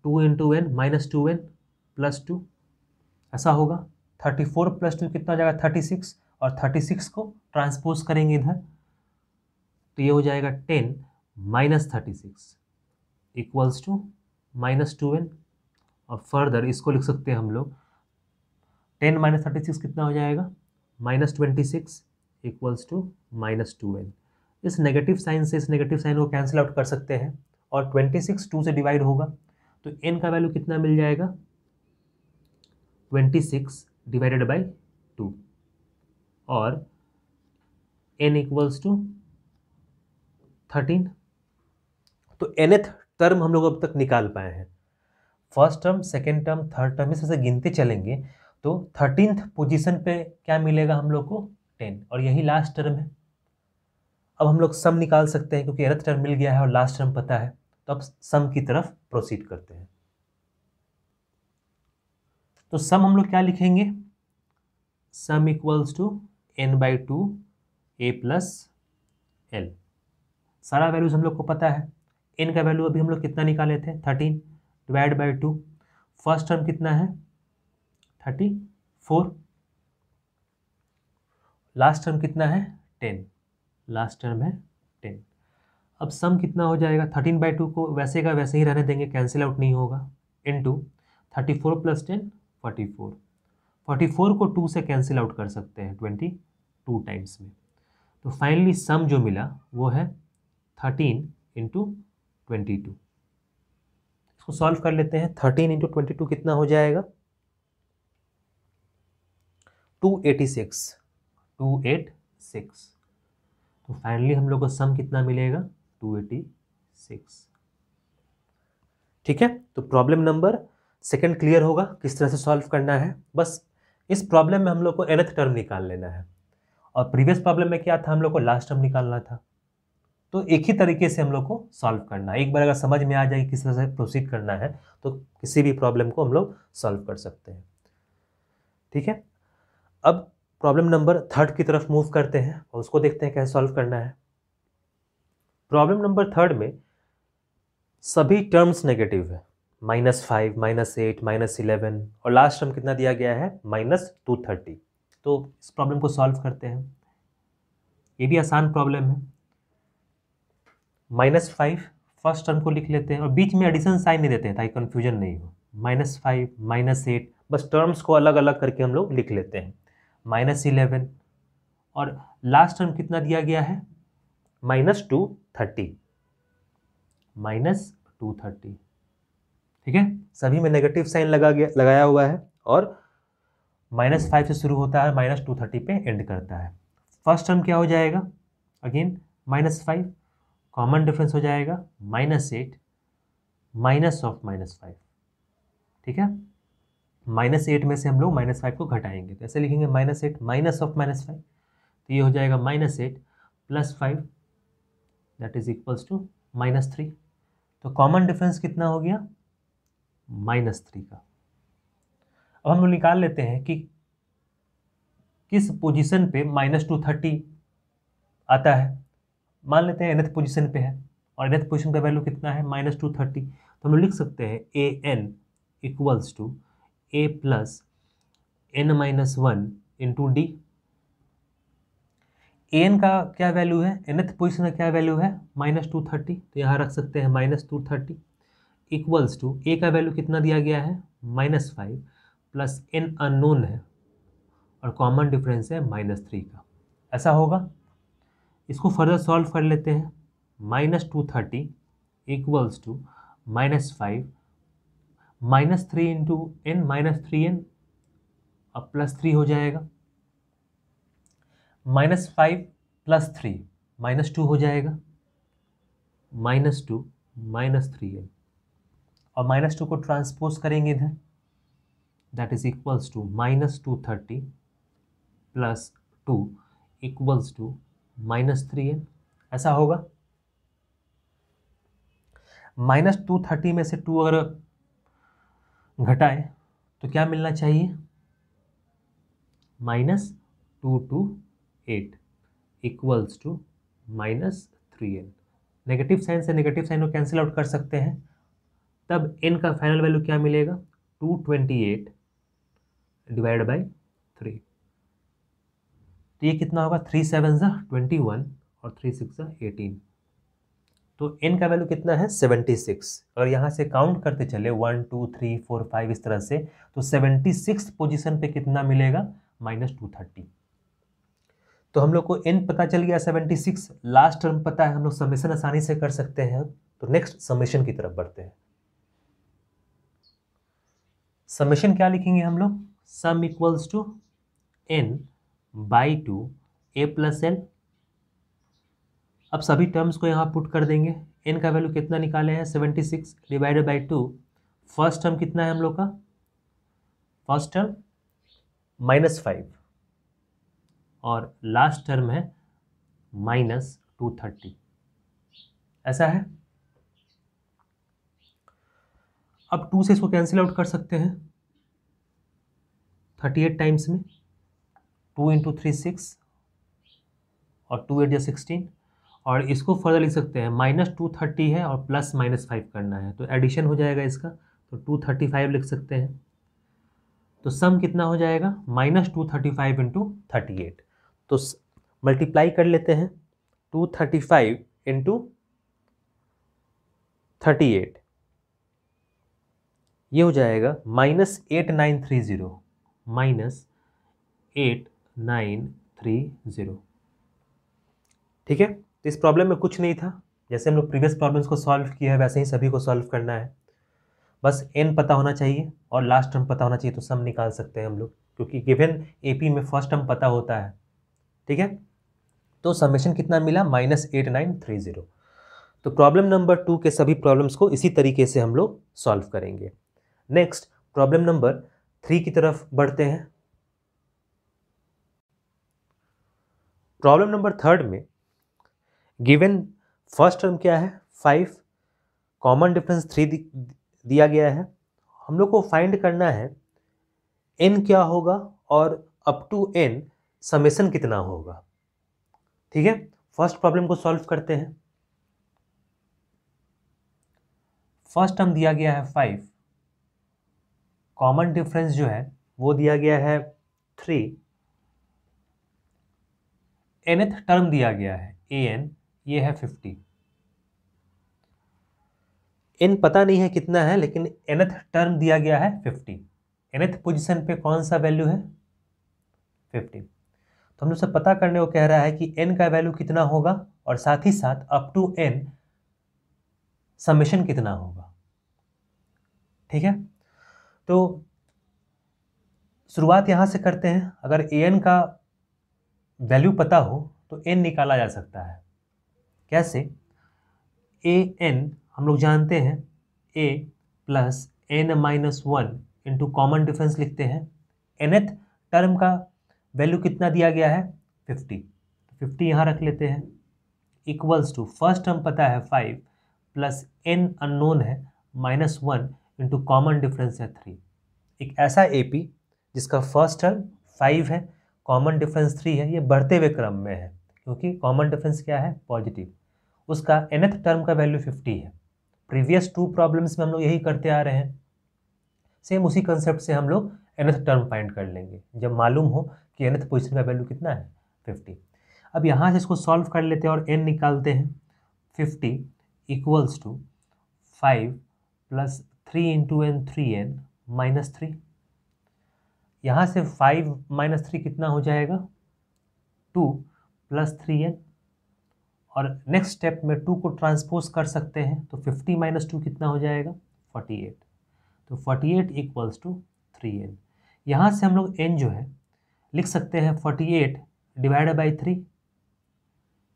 2 into N -2n plus 2, ऐसा होगा। 34 प्लस 2 कितना हो जाएगा 36, और 36 को ट्रांसपोज करेंगे इधर, तो ये हो जाएगा 10 माइनस 36 इक्वल्स टू -2n, और फर्दर इसको लिख सकते हैं हम लोग 10 माइनस 36 कितना हो जाएगा -26 इक्वल्स टू -2n। इस नेगेटिव साइन से इस नेगेटिव साइन को कैंसिल आउट कर सकते हैं, और 26 2 से डिवाइड होगा, तो n का वैल्यू कितना मिल जाएगा 26 डिवाइडेड बाई 2, और n इक्वल्स टू 13। तो nth टर्म हम लोग अब तक निकाल पाए हैं, first term, second term, third term, इस तरह से गिनते चलेंगे तो 13th पोजीशन पे क्या मिलेगा हम लोग को 10, और यही लास्ट टर्म है। अब हम लोग सम निकाल सकते हैं, क्योंकि nth टर्म मिल गया है और लास्ट टर्म पता है, तो अब सम की तरफ प्रोसीड करते हैं। तो सम हम लोग क्या लिखेंगे, sum equals to n/2 a plus l। सारा वैल्यूज हम लोग को पता है, n का वैल्यू अभी हम लोग कितना निकाले थे 13 डिवाइड बाई 2, फर्स्ट टर्म कितना है 34, लास्ट टर्म कितना है 10, लास्ट टर्म है 10। अब सम कितना हो जाएगा 13/2 को वैसे का वैसे ही रहने देंगे, कैंसिल आउट नहीं होगा, इनटू 34 प्लस 10 44, 44 को 2 से कैंसिल आउट कर सकते हैं 22 टाइम्स में, तो फाइनली सम जो मिला वो है 13 इंटू 22। इसको सॉल्व कर लेते हैं, 13 इंटू 22 कितना हो जाएगा 286, 286। तो फाइनली हम लोग को सम कितना मिलेगा 286, ठीक है। तो प्रॉब्लम नंबर सेकंड क्लियर होगा किस तरह से सॉल्व करना है। बस इस प्रॉब्लम में हम लोग को nth टर्म निकाल लेना है, और प्रीवियस प्रॉब्लम में क्या था हम लोग को लास्ट टर्म निकालना था। तो एक ही तरीके से हम लोग को सॉल्व करना है, एक बार अगर समझ में आ जाए किस तरह से प्रोसीड करना है तो किसी भी प्रॉब्लम को हम लोग सॉल्व कर सकते हैं, ठीक है। अब प्रॉब्लम नंबर थर्ड की तरफ मूव करते हैं और उसको देखते हैं कैसे सॉल्व करना है। प्रॉब्लम नंबर थर्ड में सभी टर्म्स नेगेटिव है, -5, -8, -11, और लास्ट टर्म कितना दिया गया है -230। तो इस प्रॉब्लम को सॉल्व करते हैं, ये भी आसान प्रॉब्लम है। -5 फर्स्ट टर्म को लिख लेते हैं, और बीच में एडिशन साइन नहीं देते हैं ताकि कंफ्यूजन नहीं हो। -5, -8, बस टर्म्स को अलग अलग करके हम लोग लिख लेते हैं। -11, और लास्ट टर्म कितना दिया गया है -230, -230, ठीक है। सभी में नेगेटिव साइन लगाया हुआ है, और -5 से शुरू होता है, -230 पे एंड करता है। फर्स्ट टर्म क्या हो जाएगा, अगेन -5, कॉमन डिफरेंस हो जाएगा -8 माइनस ऑफ -5, ठीक है। -8 में से हम लोग -5 को घटाएंगे, तो ऐसे लिखेंगे -8 माइनस ऑफ -5, तो ये हो जाएगा -8 plus 5, that is equals to -3। तो कॉमन डिफरेंस कितना हो गया -3 का। अब हम लोग निकाल लेते हैं कि किस पोजीशन पे -230 आता है। मान लेते हैं nth पोजीशन पे है, और nth पोजीशन का वैल्यू कितना है -230, तो हम लोग लिख सकते हैं an equals to a plus n-1 into D. an का क्या वैल्यू है, nth पोजिशन का क्या वैल्यू है -230, तो यहाँ रख सकते हैं -230 इक्वल्स टू a का वैल्यू कितना दिया गया है -5 प्लस n अननोन है और कॉमन डिफरेंस है -3 का। ऐसा होगा। इसको फर्दर सॉल्व कर लेते हैं। -230 equals to -5 -3 into n -3n अब +3 हो जाएगा। -5 + 3 -2 हो जाएगा। -2 -3n और -2 को ट्रांसपोज करेंगे इधर, that is equals to -230 + 2 equals to -3n। ऐसा होगा। -230 में से 2 अगर घटाए तो क्या मिलना चाहिए, -228 equals to -3n। Negative sign से नेगेटिव साइन को कैंसिल आउट कर सकते हैं, तब n का फाइनल वैल्यू क्या मिलेगा 228 डिवाइड बाई 3। तो ये कितना होगा 3 7 21 और 3 6 18। तो n का वैल्यू कितना है 76। अगर यहाँ से काउंट करते चले 1 2 3 4 5 इस तरह से, तो 76 पोजीशन पे कितना मिलेगा -230। तो हम लोग को n पता चल गया 76, लास्ट टर्म पता है, हम लोग समेशन आसानी से कर सकते हैं। तो नेक्स्ट समेशन की तरफ बढ़ते हैं। समेशन क्या लिखेंगे हम लोग, sum equals to n/2 a + l। अब सभी टर्म्स को यहाँ पुट कर देंगे। n का वैल्यू कितना निकाले हैं 76 डिवाइडेड बाई 2। फर्स्ट टर्म कितना है हम लोग का, फर्स्ट टर्म -5 और लास्ट टर्म है -230। ऐसा है। अब 2 से इसको कैंसिल आउट कर सकते हैं 38 टाइम्स में, 2 × 3 6 और 2 8 16। और इसको फर्दर लिख सकते हैं -230 है और प्लस -5 करना है, तो एडिशन हो जाएगा इसका, तो 235 लिख सकते हैं। तो सम कितना हो जाएगा -235 × 38। तो मल्टीप्लाई कर लेते हैं 235 × 38, ये हो जाएगा -8930 -8930। ठीक है। तो इस प्रॉब्लम में कुछ नहीं था, जैसे हम लोग प्रीवियस प्रॉब्लम्स को सॉल्व किया है वैसे ही सभी को सॉल्व करना है। बस n पता होना चाहिए और लास्ट टर्म पता होना चाहिए, तो सम निकाल सकते हैं हम लोग, क्योंकि गिवन एपी में फर्स्ट टर्म पता होता है। ठीक है। तो समेशन कितना मिला -8930। तो प्रॉब्लम नंबर 2 के सभी प्रॉब्लम्स को इसी तरीके से हम लोग सॉल्व करेंगे। नेक्स्ट प्रॉब्लम नंबर 3 की तरफ बढ़ते हैं। प्रॉब्लम नंबर 3 में गिवन फर्स्ट टर्म क्या है 5, कॉमन डिफरेंस 3 दिया गया है। हम लोग को फाइंड करना है n क्या होगा और अप टू n समेशन कितना होगा। ठीक है। फर्स्ट प्रॉब्लम को सॉल्व करते हैं। फर्स्ट टर्म दिया गया है 5, कॉमन डिफरेंस जो है वो दिया गया है 3, nth टर्म दिया गया है an, ये है 50। n पता नहीं है कितना है, लेकिन nth टर्म दिया गया है 50। nth पोजीशन पे कौन सा वैल्यू है 50। तो हम लोग से पता करने को कह रहा है कि n का वैल्यू कितना होगा और साथ ही साथ अप टू n समेशन कितना होगा। ठीक है। तो शुरुआत यहां से करते हैं। अगर an का वैल्यू पता हो तो n निकाला जा सकता है। कैसे, an हम लोग जानते हैं a + n-1 into common difference लिखते हैं। nth टर्म का वैल्यू कितना दिया गया है 50, 50 यहाँ रख लेते हैं इक्वल्स टू फर्स्ट टर्म पता है 5 प्लस n अननोन है -1 इंटू कॉमन डिफरेंस है 3। एक ऐसा एपी जिसका फर्स्ट टर्म 5 है, कॉमन डिफरेंस 3 है, ये बढ़ते हुए क्रम में है क्योंकि कॉमन डिफरेंस क्या है पॉजिटिव, उसका nth टर्म का वैल्यू 50 है। प्रीवियस 2 प्रॉब्लम्स में हम लोग यही करते आ रहे हैं। सेम उसी कंसेप्ट से हम लोग nth टर्म फाइंड कर लेंगे जब मालूम हो कि nth पोजीशन का वैल्यू कितना है 50। अब यहाँ से इसको सॉल्व कर लेते हैं और n निकालते हैं। 50 equals to 5 plus 3 into n 3n minus 3। यहाँ से 5 माइनस 3 कितना हो जाएगा 2 प्लस 3n, और नेक्स्ट स्टेप में 2 को ट्रांसपोज कर सकते हैं तो 50 माइनस 2 कितना हो जाएगा 48। तो 48 इक्वल्स टू 3n। यहाँ से हम लोग n जो है लिख सकते हैं 48 डिवाइडेड बाई 3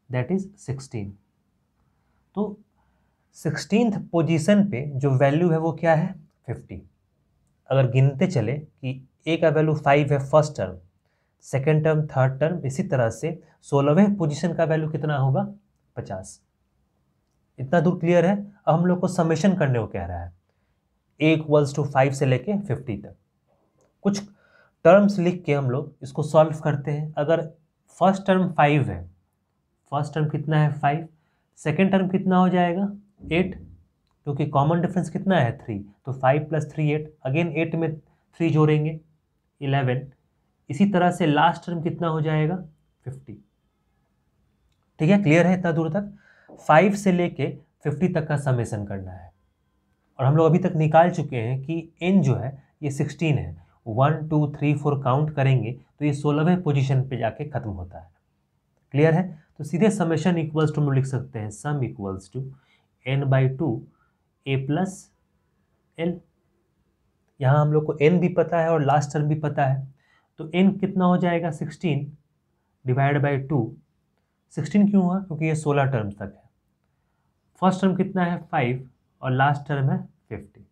दैट इज 16। तो 16th पोजीशन पे जो वैल्यू है वो क्या है 50। अगर गिनते चले कि a का वैल्यू 5 है first term, second term, third term, इसी तरह से 16वें पोजीशन का वैल्यू कितना होगा 50। इतना दूर क्लियर है। अब हम लोग को समेशन करने को कह रहा है a इक्वल्स टू 5 से लेके 50 तक। कुछ टर्म्स लिख के हम लोग इसको सॉल्व करते हैं। अगर फर्स्ट टर्म 5 है, फर्स्ट टर्म कितना है 5, सेकेंड टर्म कितना हो जाएगा 8, क्योंकि कॉमन डिफरेंस कितना है 3, तो 5 प्लस 3 8, अगेन 8 में 3 जोड़ेंगे 11। इसी तरह से लास्ट टर्म कितना हो जाएगा 50। ठीक है, क्लियर है इतना दूर तक। 5 से लेके 50 तक का समेशन करना है, और हम लोग अभी तक निकाल चुके हैं कि n जो है ये 16 है। 1 2 3 4 काउंट करेंगे तो ये 16वें पोजीशन पे जाके खत्म होता है। क्लियर है, तो सीधे समेशन इक्वल्स टू हम लिख सकते हैं sum equals to n/2 a plus l। यहाँ हम लोग को n भी पता है और लास्ट टर्म भी पता है, तो n कितना हो जाएगा 16 डिवाइड बाई 2। 16 क्यों हुआ, क्योंकि ये 16 टर्म तक है। फर्स्ट टर्म कितना है 5 और लास्ट टर्म है 50।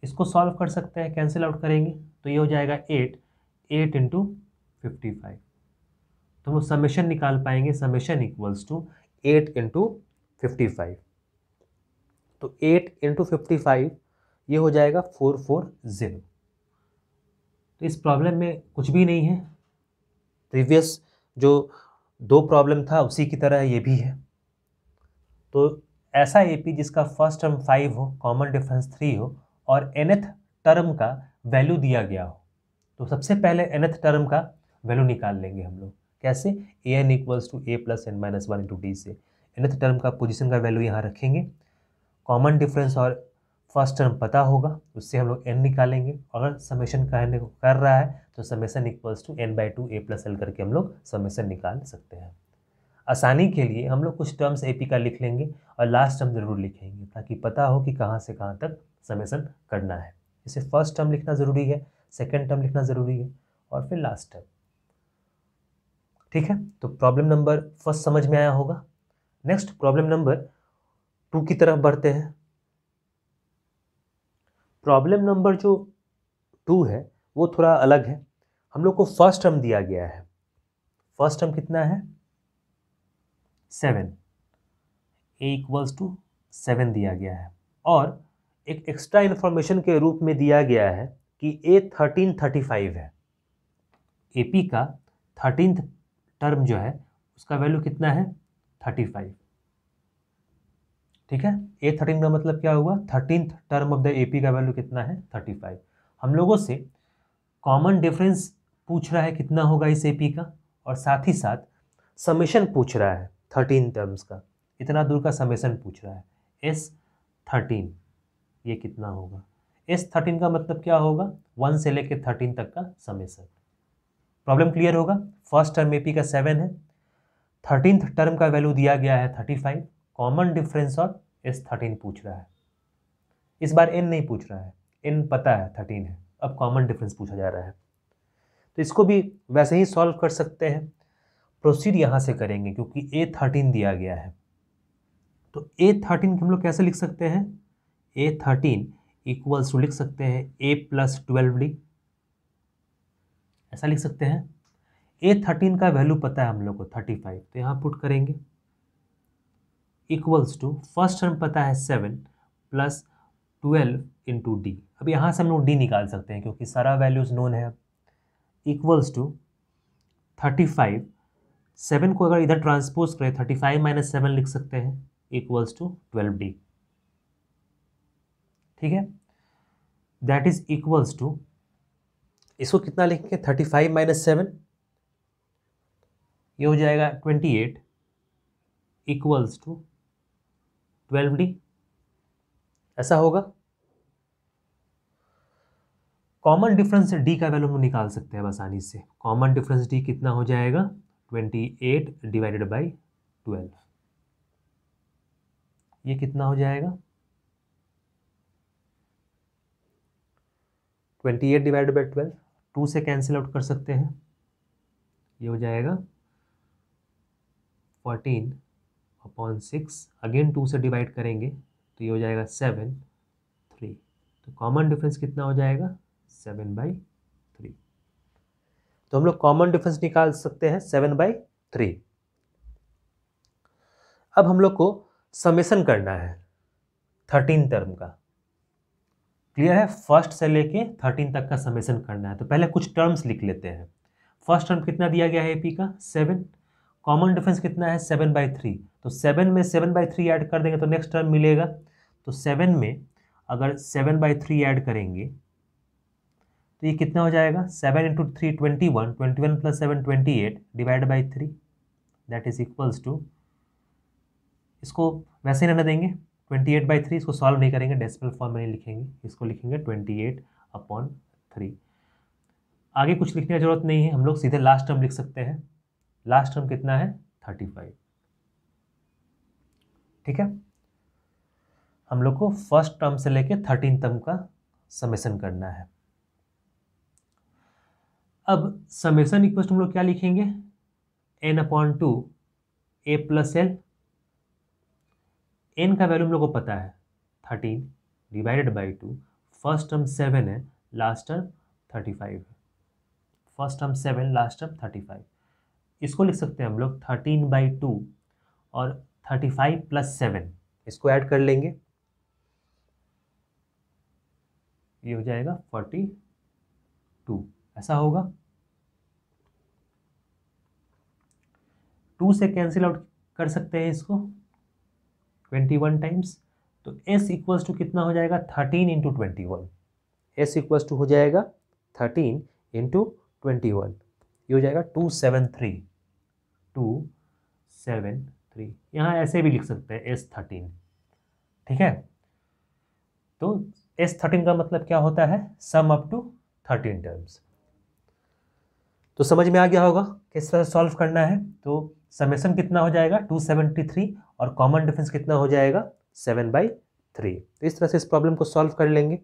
इसको सॉल्व कर सकते हैं, कैंसिल आउट करेंगे तो ये हो जाएगा 8 इंटू 55। तो हम समेशन निकाल पाएंगे, समेशन इक्वल्स टू 8 इंटू 55। तो 8 इंटू 55 ये हो जाएगा 440। तो इस प्रॉब्लम में कुछ भी नहीं है, प्रीवियस जो 2 प्रॉब्लम था उसी की तरह ये भी है। तो ऐसा एपी जिसका फर्स्ट टर्म 5 हो, कॉमन डिफरेंस 3 हो और nth टर्म का वैल्यू दिया गया हो, तो सबसे पहले nth टर्म का वैल्यू निकाल लेंगे हम लोग। कैसे, an equals to a plus n minus 1 into d से nth टर्म का पोजीशन का वैल्यू यहाँ रखेंगे। कॉमन डिफरेंस और फर्स्ट टर्म पता होगा, उससे हम लोग n निकालेंगे। अगर समेशन करने को कर रहा है तो summation equals to n/2 a plus l करके हम लोग समेशन निकाल सकते हैं। आसानी के लिए हम लोग कुछ टर्म्स एपी का लिख लेंगे और लास्ट टर्म जरूर लिखेंगे, ताकि पता हो कि कहाँ से कहाँ तक समेशन करना है। जैसे फर्स्ट टर्म लिखना ज़रूरी है, सेकेंड टर्म लिखना ज़रूरी है और फिर लास्ट टर्म। ठीक है, तो प्रॉब्लम नंबर फर्स्ट समझ में आया होगा। नेक्स्ट प्रॉब्लम नंबर 2 की तरफ बढ़ते हैं। प्रॉब्लम नंबर जो 2 है वो थोड़ा अलग है। हम लोग को फर्स्ट टर्म दिया गया है। फर्स्ट टर्म कितना है 7, a इक्वल्स टू 7 दिया गया है, और एक एक्स्ट्रा इन्फॉर्मेशन के रूप में दिया गया है कि a 1335 है। AP का 13th टर्म जो है उसका वैल्यू कितना है 35। ठीक है, a 13 का मतलब क्या हुआ, 13th term of the AP का वैल्यू कितना है 35। हम लोगों से कॉमन डिफरेंस पूछ रहा है कितना होगा इस AP का, और साथ ही साथ समेशन पूछ रहा है 13 टर्म्स का। इतना दूर का समेशन पूछ रहा है S13, ये कितना होगा। S13 का मतलब क्या होगा 1 से लेकर 13 तक का समेशन। प्रॉब्लम क्लियर होगा। फर्स्ट टर्म AP का 7 है, 13th टर्म का वैल्यू दिया गया है 35, कॉमन डिफरेंस और S13 पूछ रहा है। इस बार n नहीं पूछ रहा है, n पता है 13 है, अब कॉमन डिफरेंस पूछा जा रहा है। तो इसको भी वैसे ही सॉल्व कर सकते हैं। प्रोसीड यहाँ से करेंगे क्योंकि A13 दिया गया है। तो A13 हम लोग कैसे लिख सकते हैं, A13 इक्वल्स टू लिख सकते हैं A प्लस 12D, ऐसा लिख सकते हैं। A13 का वैल्यू पता है हम लोग को 35, तो यहाँ पुट करेंगे इक्वल्स टू फर्स्ट टर्म पता है 7 प्लस 12 इंटू डी। अब यहाँ से हम लोग डी निकाल सकते हैं क्योंकि सारा वैल्यूज नोन है। इक्वल्स टू 35, 7 को अगर इधर ट्रांसपोज करें 35 माइनस 7 लिख सकते हैं इक्वल्स टू 12D। ठीक है, दैट इज इक्वल्स टू इसको कितना लिखेंगे, 35 माइनस 7, ये हो जाएगा 28 इक्वल्स टू 12D, ऐसा होगा। कॉमन डिफरेंस डी का वैल्यू हम निकाल सकते हैं आसानी से। कॉमन डिफरेंस डी कितना हो जाएगा, 28 डिवाइडेड बाई 12, ये कितना हो जाएगा, 28 डिवाइडेड बाई 12, 2 से कैंसिल आउट कर सकते हैं, ये हो जाएगा 14/6, अगेन 2 से डिवाइड करेंगे तो ये हो जाएगा 7, 3, तो कॉमन डिफरेंस कितना हो जाएगा, 7/3। तो हम लोग कॉमन डिफरेंस निकाल सकते हैं 7/3। अब हम लोग को समेशन करना है 13 टर्म का, क्लियर है, फर्स्ट से लेके 13 तक का समेशन करना है। तो पहले कुछ टर्म्स लिख लेते हैं। फर्स्ट टर्म कितना दिया गया है एपी का, 7, कॉमन डिफरेंस कितना है 7/3, तो 7 में 7/3 ऐड कर देंगे तो नेक्स्ट टर्म मिलेगा। तो 7 में अगर 7/3 ऐड करेंगे तो ये कितना हो जाएगा, 7 into 3 21, 21 plus 7 28 divide by 3, that is equals to, इसको वैसे ही रहने देंगे 28/3, इसको सॉल्व नहीं करेंगे, डेसिमल फॉर्म में नहीं लिखेंगे, इसको लिखेंगे 28/3। आगे कुछ लिखने की जरूरत नहीं है, हम लोग सीधे लास्ट टर्म लिख सकते हैं। लास्ट टर्म कितना है, 35, ठीक है। हम लोग को फर्स्ट टर्म से लेके 13 टर्म का समेशन करना है। अब समेशन इक्वल हम लोग क्या लिखेंगे, n/2 a plus L, n का वैल्यू हम लोग को पता है 13 डिवाइडेड बाई 2, फर्स्ट टर्म 7 है, लास्ट टर्म 35 है, फर्स्ट टर्म 7, लास्ट टर्म 35, इसको लिख सकते हैं हम लोग 13/2 और 35 प्लस 7, इसको ऐड कर लेंगे, ये हो जाएगा 42, ऐसा होगा। 2 से कैंसिल आउट कर सकते हैं इसको 21 टाइम्स, तो s इक्वल्स टू कितना हो जाएगा, 13 इंटू 21, s इक्वल्स टू हो जाएगा 13 इंटू 21, ये हो जाएगा 273, 273, यहाँ ऐसे भी लिख सकते हैं s13, ठीक है। तो s13 का मतलब क्या होता है, सम अप टू 13 टर्म्स। तो समझ में आ गया होगा किस तरह सॉल्व करना है। तो समेशन कितना हो जाएगा 273 और कॉमन डिफरेंस कितना हो जाएगा 7/3। तो इस तरह से इस प्रॉब्लम को सॉल्व कर लेंगे।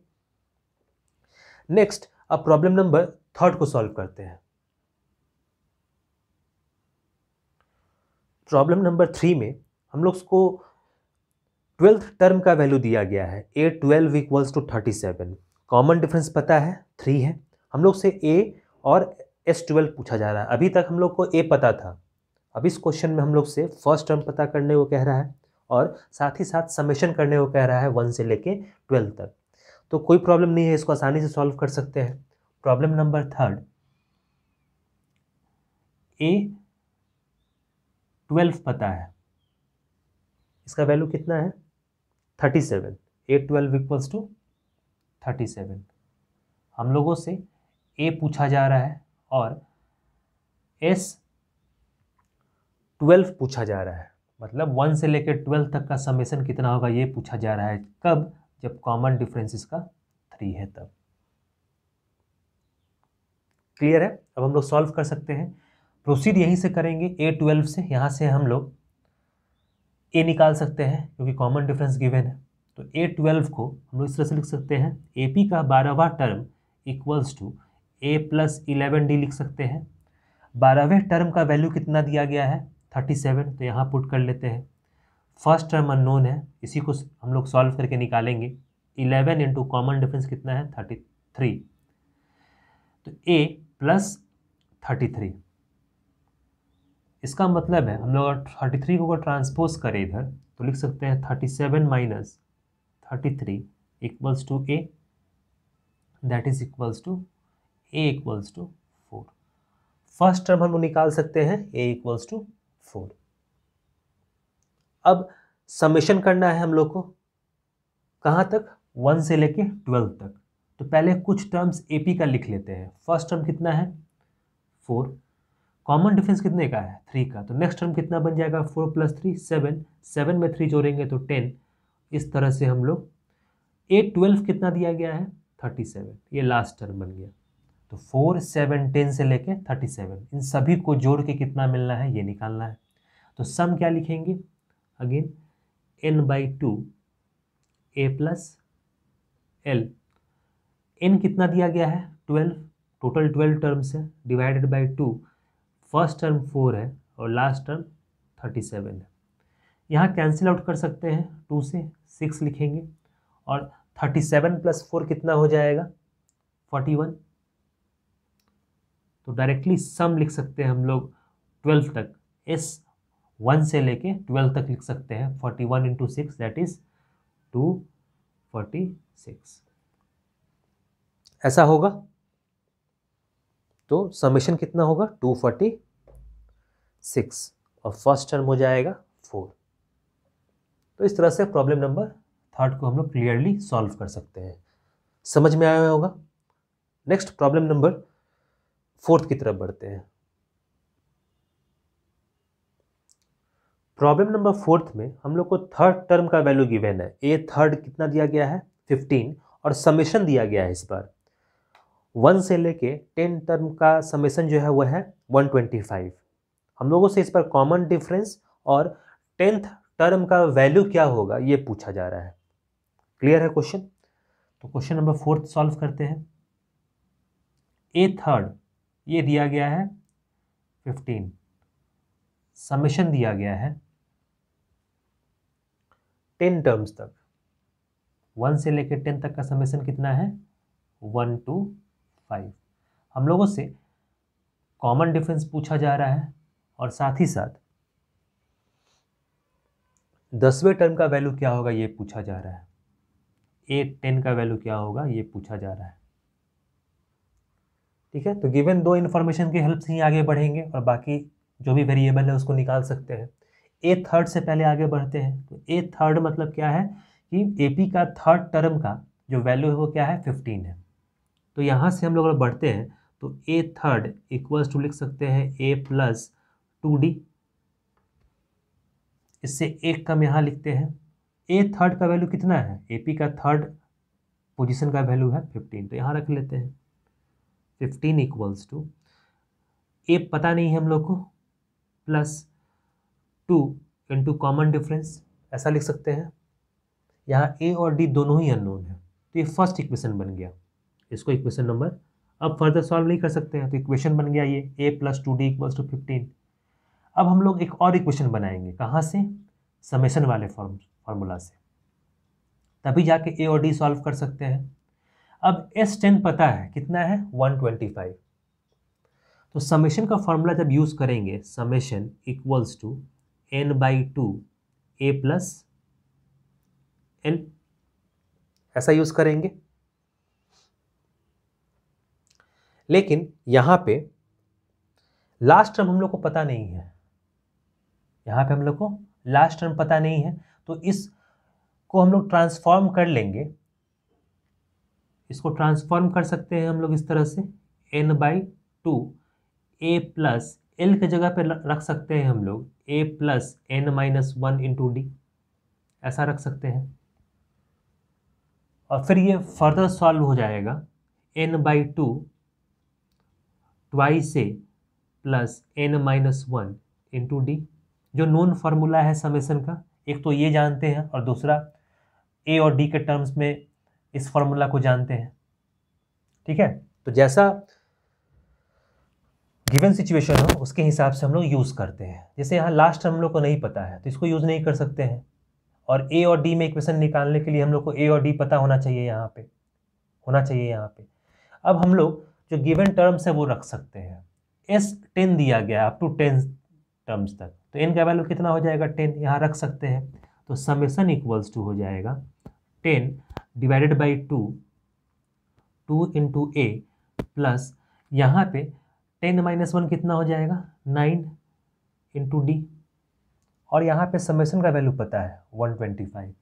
नेक्स्ट अब प्रॉब्लम नंबर 3 को सॉल्व करते हैं। प्रॉब्लम नंबर 3 में हम लोग को 12th टर्म का वैल्यू दिया गया है, a12 equals to 37, common difference पता है 3 है, हम लोग से a और s12 पूछा जा रहा है। अभी तक हम लोग को a पता था, अब इस क्वेश्चन में हम लोग से फर्स्ट टर्म पता करने को कह रहा है और साथ ही साथ समेशन करने को कह रहा है 1 से लेके 12 तक। तो कोई प्रॉब्लम नहीं है, इसको आसानी से सॉल्व कर सकते हैं। प्रॉब्लम नंबर 3, a12 पता है, इसका वैल्यू कितना है 37, a12 इक्वल्स टू 37, हम लोगों से a पूछा जा रहा है और s12 पूछा जा रहा है, मतलब 1 से लेकर 12 तक का समेशन कितना होगा ये पूछा जा रहा है। कब, जब कॉमन डिफरेंस इसका 3 है तब। क्लियर है, अब हम लोग सॉल्व कर सकते हैं। प्रोसीड यहीं से करेंगे a12 से, यहाँ से हम लोग a निकाल सकते हैं क्योंकि कॉमन डिफरेंस गिवन है। तो a12 को हम लोग इस तरह से लिख सकते हैं, AP का 12वां term equals to a plus 11D लिख सकते हैं। 12वें टर्म का वैल्यू कितना दिया गया है 37, तो यहाँ पुट कर लेते हैं। फर्स्ट टर्म अननोन है, इसी को हम लोग सॉल्व करके निकालेंगे। 11 इंटू कॉमन डिफरेंस कितना है 33, तो a प्लस 33, इसका मतलब है हम लोग 33 को ट्रांसपोज करें इधर तो लिख सकते हैं 37 minus 33 equals to a, that is equals to a equals to 4। First term हम निकाल सकते हैं a इक्वल्स टू 4। अब समेशन करना है हम लोग को कहाँ तक, 1 से लेके 12 तक। तो पहले कुछ टर्म्स AP का लिख लेते हैं। फर्स्ट टर्म कितना है 4, कॉमन डिफरेंस कितने का है 3 का, तो नेक्स्ट टर्म कितना बन जाएगा 4 + 3 7, 7 में 3 जोड़ेंगे तो 10। इस तरह से हम लोग A12 कितना दिया गया है 37, ये लास्ट टर्म बन गया। तो 4 7 10 से लेके 37, इन सभी को जोड़ के कितना मिलना है ये निकालना है। तो सम क्या लिखेंगे again n/2 A + L, n कितना दिया गया है 12, टोटल 12 टर्म्स है, डिवाइडेड बाई 2, फर्स्ट टर्म 4 है और लास्ट टर्म 37 है। यहाँ कैंसिल आउट कर सकते हैं, 2 से 6 लिखेंगे और 37 + 4 कितना हो जाएगा 41। तो डायरेक्टली सम लिख सकते हैं हम लोग 12 तक, S1 से लेके 12 तक लिख सकते हैं। 41 × 6 दैट इज 246, ऐसा होगा। तो समेशन कितना होगा 246 और फर्स्ट टर्म हो जाएगा 4। तो इस तरह से प्रॉब्लम नंबर 3 को हम लोग क्लियरली सॉल्व कर सकते हैं। समझ में आया होगा। नेक्स्ट प्रॉब्लम नंबर 4 की तरफ बढ़ते हैं। प्रॉब्लम नंबर 4 में हम लोग को थर्ड टर्म का वैल्यू गिवन है। ए थर्ड कितना दिया गया है 15 और समेशन दिया गया है इस बार 1 से लेके 10 टर्म का समेशन जो है वह है 125। हम लोगों से इस पर कॉमन डिफरेंस और 10th टर्म का वैल्यू क्या होगा ये पूछा जा रहा है। क्लियर है क्वेश्चन। तो क्वेश्चन नंबर 4 सॉल्व करते हैं। ए थर्ड ये दिया गया है 15, समेशन दिया गया है 10 टर्म्स तक, 1 से लेकर 10 तक का समेशन कितना है 1 to 5। हम लोगों से कॉमन डिफरेंस पूछा जा रहा है और साथ ही साथ 10वें टर्म का वैल्यू क्या होगा ये पूछा जा रहा है। A10 का वैल्यू क्या होगा ये पूछा जा रहा है। ठीक है, तो गिवन दो इन्फॉर्मेशन की हेल्प से ही आगे बढ़ेंगे और बाकी जो भी वेरिएबल है उसको निकाल सकते हैं। ए थर्ड से पहले आगे बढ़ते हैं। तो ए थर्ड मतलब क्या है कि AP का थर्ड टर्म का जो वैल्यू है वो क्या है 15 है। तो यहाँ से हम लोग अगर बढ़ते हैं तो ए थर्ड इक्वल्स टू लिख सकते हैं A + 2D, इससे एक कम यहाँ लिखते हैं। ए थर्ड का वैल्यू कितना है AP का थर्ड पोजीशन का वैल्यू है 15, तो यहाँ रख लेते हैं 15 इक्वल्स टू ए पता नहीं है हम लोग को +2 इंटू कॉमन डिफरेंस, ऐसा लिख सकते हैं। यहाँ A और D दोनों ही अननोन है तो ये फर्स्ट इक्वेशन बन गया। इसको इक्वेशन नंबर अब फर्दर सॉल्व नहीं कर सकते हैं तो इक्वेशन बन गया ये A + 2D = 15। अब हम लोग एक और इक्वेशन बनाएंगे, कहाँ से समेशन वाले फार्मूला से, तभी जाके A और D सॉल्व कर सकते हैं। अब S10 पता है कितना है 125, तो समेशन का फॉर्मूला जब यूज करेंगे summation equals to n/2 A + L, ऐसा यूज करेंगे। लेकिन यहां पे लास्ट टर्म हम लोग को पता नहीं है, यहां पे हम लोग को लास्ट टर्म पता नहीं है, तो इसको हम लोग ट्रांसफॉर्म कर लेंगे। इसको ट्रांसफॉर्म कर सकते हैं हम लोग इस तरह से n/2 A + L के जगह पे रख सकते हैं हम लोग A + n-1 × D, ऐसा रख सकते हैं। और फिर ये फर्दर सॉल्व हो जाएगा n/2 2 A + n-1 × D, जो नोन फार्मूला है समेशन का। एक तो ये जानते हैं और दूसरा A और D के टर्म्स में इस फार्मूला को जानते हैं। ठीक है, तो जैसा गिवन सिचुएशन हो उसके हिसाब से हम लोग यूज़ करते हैं। जैसे यहाँ लास्ट टर्म हम लोग को नहीं पता है तो इसको यूज़ नहीं कर सकते हैं, और A और D में इक्वेशन निकालने के लिए हम लोग को A और D पता होना चाहिए, यहाँ पे होना चाहिए यहाँ पे। अब हम लोग जो गिवन टर्म्स है वो रख सकते हैं। S10 दिया गया अप टू 10 टर्म्स तक, तो n का वैल्यू कितना हो जाएगा 10, यहाँ रख सकते हैं। तो समेशन इक्वल्स टू हो जाएगा 10 डिवाइडेड बाई 2 × A प्लस यहाँ पे 10-1 कितना हो जाएगा 9 × D, और यहाँ पे समेशन का वैल्यू पता है 125,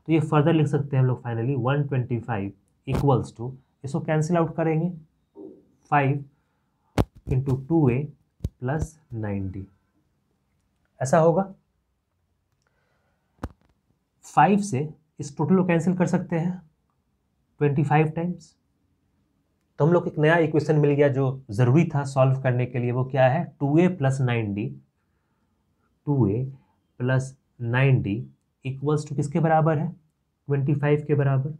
तो ये फर्दर लिख सकते हैं हम लोग फाइनली 125 इक्वल्स टू इसको कैंसिल आउट करेंगे, 5 इंटू 2a प्लस 9d, ऐसा होगा। 5 से इस टोटल को कैंसिल कर सकते हैं 25 टाइम्स, तो हम लोग को एक नया इक्वेशन मिल गया जो ज़रूरी था सॉल्व करने के लिए। वो क्या है, 2a plus 9d, 2a plus 9d equals to किसके बराबर है, 25 के बराबर।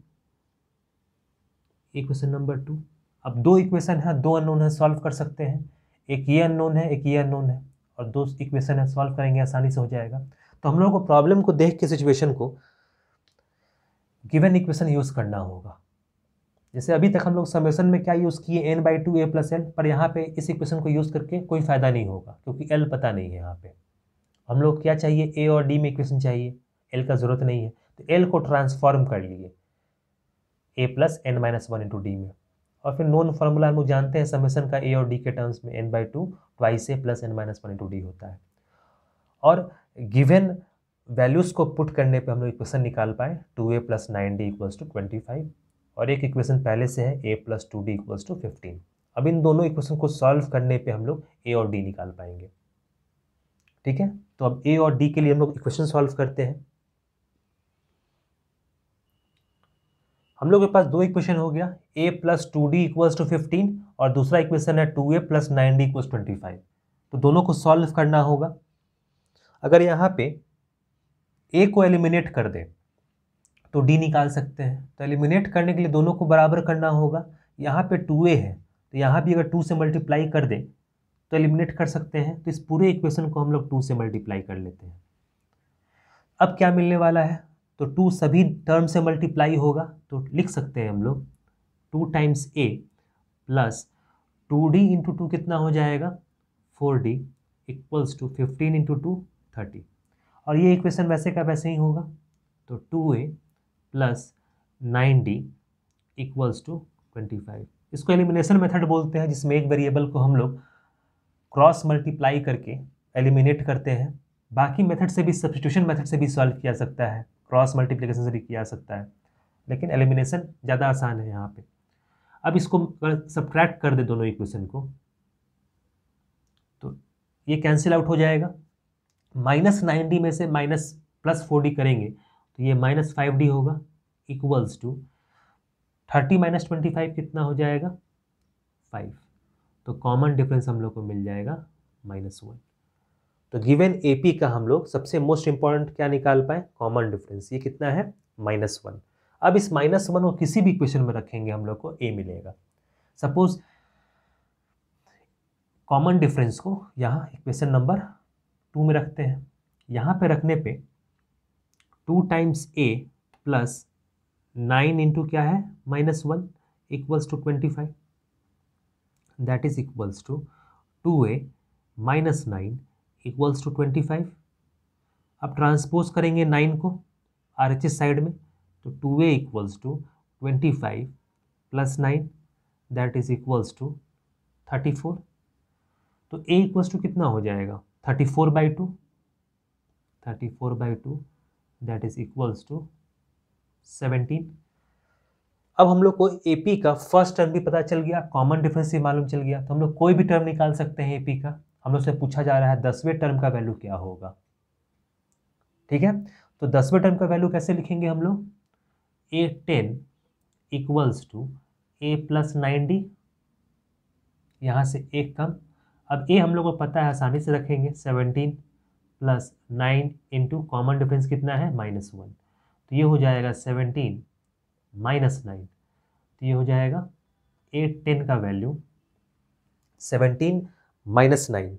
Equation number 2। अब दो इक्वेशन है, दो अननोन है, सॉल्व कर सकते हैं। एक ये अननोन है, एक ये अननोन है, और दो इक्वेशन है, सॉल्व करेंगे आसानी से हो जाएगा। तो हम लोग को प्रॉब्लम को देख के सिचुएशन को गिवन इक्वेशन यूज़ करना होगा। जैसे अभी तक हम लोग समेशन में क्या यूज़ किए, n/2 a प्लस एल, पर यहाँ पे इस इक्वेशन को यूज़ करके कोई फ़ायदा नहीं होगा क्योंकि l पता नहीं है। यहाँ पे हम लोग क्या चाहिए, a और d में इक्वेशन चाहिए, l का ज़रूरत नहीं है, तो l को ट्रांसफॉर्म कर लिए a plus n-1 into D में, और फिर नोन फार्मूला हम लोग जानते हैं समेशन का a और d के टर्म्स में n/2 twice a plus n-1 into D होता है। और गिवन वैल्यूज़ को पुट करने पे हम लोग इक्वेशन निकाल पाए 2a plus 9d equals to 25, और एक इक्वेशन पहले से है a plus 2d equals to 15। अब इन दोनों इक्वेशन को सॉल्व करने पे हम लोग a और d निकाल पाएंगे। ठीक है, तो अब a और d के लिए हम लोग इक्वेशन सॉल्व करते हैं। हम लोग के पास दो इक्वेशन हो गया, a plus 2d equals to 15 और दूसरा इक्वेशन है 2a प्लस 9d इक्वल्स 25। तो दोनों को सॉल्व करना होगा। अगर यहाँ पे a को एलिमिनेट कर दे तो d निकाल सकते हैं। तो एलिमिनेट करने के लिए दोनों को बराबर करना होगा। यहाँ पे 2a है तो यहाँ भी अगर 2 से मल्टीप्लाई कर दे तो एलिमिनेट कर सकते हैं। तो इस पूरे इक्वेशन को हम लोग 2 से मल्टीप्लाई कर लेते हैं। अब क्या मिलने वाला है, तो 2 सभी टर्म से मल्टीप्लाई होगा, तो लिख सकते हैं हम लोग 2 times a plus 2d into 2 कितना हो जाएगा 4d इक्वल्स टू 15 इंटू 2 30। और ये इक्वेशन वैसे का वैसे ही होगा, तो 2a plus 9d equals to 25। इसको एलिमिनेशन मेथड बोलते हैं, जिसमें एक वेरिएबल को हम लोग क्रॉस मल्टीप्लाई करके एलिमिनेट करते हैं। बाकी मेथड से भी, सब्स्टिट्यूशन मेथड से भी सॉल्व किया सकता है, क्रॉस मल्टीप्लिकेशन से भी किया सकता है, लेकिन एलिमिनेशन ज़्यादा आसान है यहाँ पे। अब इसको सब्ट्रैक्ट कर दे दोनों इक्वेशन को तो ये कैंसिल आउट हो जाएगा। माइनस 9d में से माइनस प्लस 4d करेंगे तो ये माइनस 5d होगा इक्वल्स टू 30 माइनस 25 कितना हो जाएगा 5। तो कॉमन डिफरेंस हम लोग को मिल जाएगा -1। तो गिवन AP का हम लोग सबसे मोस्ट इंपॉर्टेंट क्या निकाल पाए, कॉमन डिफरेंस। ये कितना है -1। अब इस -1 को किसी भी इक्वेशन में रखेंगे हम लोग को A मिलेगा। सपोज कॉमन डिफरेंस को यहाँ इक्वेशन नंबर 2 में रखते हैं। यहाँ पे रखने पे 2 टाइम्स a प्लस 9 इंटू क्या है -1 equals to 25, that is equals to 2a minus 9 equals to 25। अब ट्रांसपोज करेंगे 9 को RHS साइड में, तो 2a equals to 25 plus 9 that is equals to 34। तो a इक्वल्स टू कितना हो जाएगा 34/2, 34/2 दैट इज इक्वल्स टू 17। अब हम लोग को AP का फर्स्ट टर्म भी पता चल गया, कॉमन डिफरेंस भी मालूम चल गया, तो हम लोग कोई भी टर्म निकाल सकते हैं AP का। हम लोग से पूछा जा रहा है 10वें टर्म का वैल्यू क्या होगा। ठीक है, तो 10वें टर्म का वैल्यू कैसे लिखेंगे हम लोग, A10 equals to a plus 9d, यहाँ से एक कम। अब a हम लोग को पता है, आसानी से रखेंगे 17 प्लस 9 इंटू कॉमन डिफरेंस कितना है -1, तो ये हो जाएगा 17 माइनस 9, तो ये हो जाएगा A10 का वैल्यू 17 माइनस 9।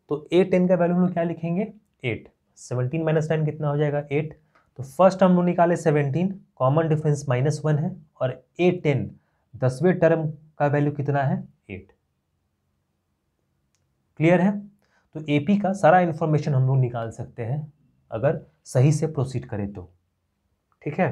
तो A10 का वैल्यू हम लोग क्या लिखेंगे 8। 17 माइनस 9 कितना हो जाएगा 8। तो फर्स्ट हम लोग निकाले 17, कॉमन डिफरेंस -1 है, और A10 10वें टर्म का वैल्यू कितना है 8। क्लियर है, तो AP का सारा इंफॉर्मेशन हम लोग निकाल सकते हैं अगर सही से प्रोसीड करें तो। ठीक है,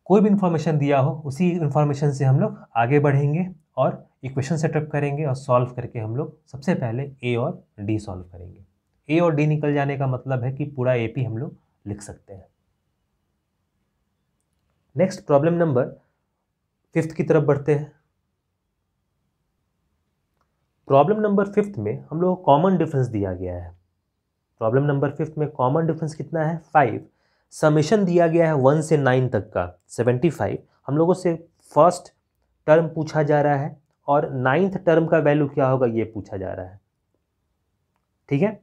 कोई भी इंफॉर्मेशन दिया हो उसी इंफॉर्मेशन से हम लोग आगे बढ़ेंगे और इक्वेशन सेटअप करेंगे, और सॉल्व करके हम लोग सबसे पहले A और D सॉल्व करेंगे। A और D निकल जाने का मतलब है कि पूरा AP हम लोग लिख सकते हैं। नेक्स्ट प्रॉब्लम नंबर 5 की तरफ बढ़ते हैं। प्रॉब्लम नंबर 5 में हम लोग को कॉमन डिफरेंस दिया गया है। प्रॉब्लम नंबर 5 में कॉमन डिफरेंस कितना है? 5। समेशन दिया गया है 1 से 9 तक का 75। हम लोगों से फर्स्ट टर्म पूछा जा रहा है और 9th टर्म का वैल्यू क्या होगा ये पूछा जा रहा है। ठीक है,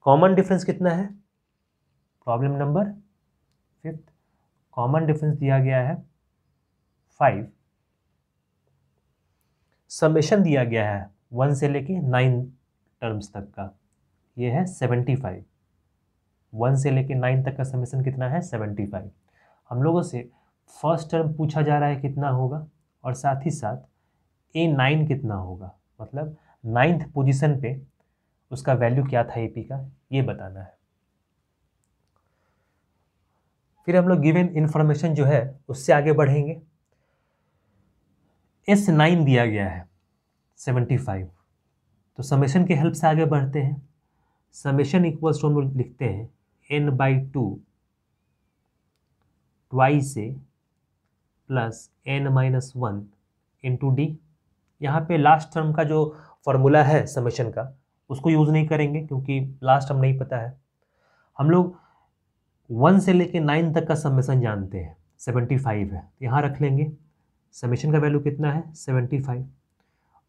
कॉमन डिफरेंस कितना है? प्रॉब्लम नंबर 5 कॉमन डिफरेंस दिया गया है 5। समेशन दिया गया है 1 से लेके 9 टर्म्स तक का, ये है 75। 1 से लेके 9 तक का समेशन कितना है? 75। हम लोगों से फर्स्ट टर्म पूछा जा रहा है कितना होगा, और साथ ही साथ A9 कितना होगा, मतलब 9th पोजीशन पे उसका वैल्यू क्या था AP का, ये बताना है। फिर हम लोग गिवन इंफॉर्मेशन जो है उससे आगे बढ़ेंगे। S9 दिया गया है 75, तो समेशन के हेल्प से आगे बढ़ते हैं। समेशन इक्वल्स टू हम लोग लिखते हैं n/2 twice A plus n-1 into D. यहाँ पे लास्ट टर्म का जो फॉर्मूला है समेशन का उसको यूज़ नहीं करेंगे क्योंकि लास्ट टर्म नहीं पता है। हम लोग 1 से लेके 9 तक का समेशन जानते हैं, 75 है, यहाँ रख लेंगे। समेशन का वैल्यू कितना है? 75।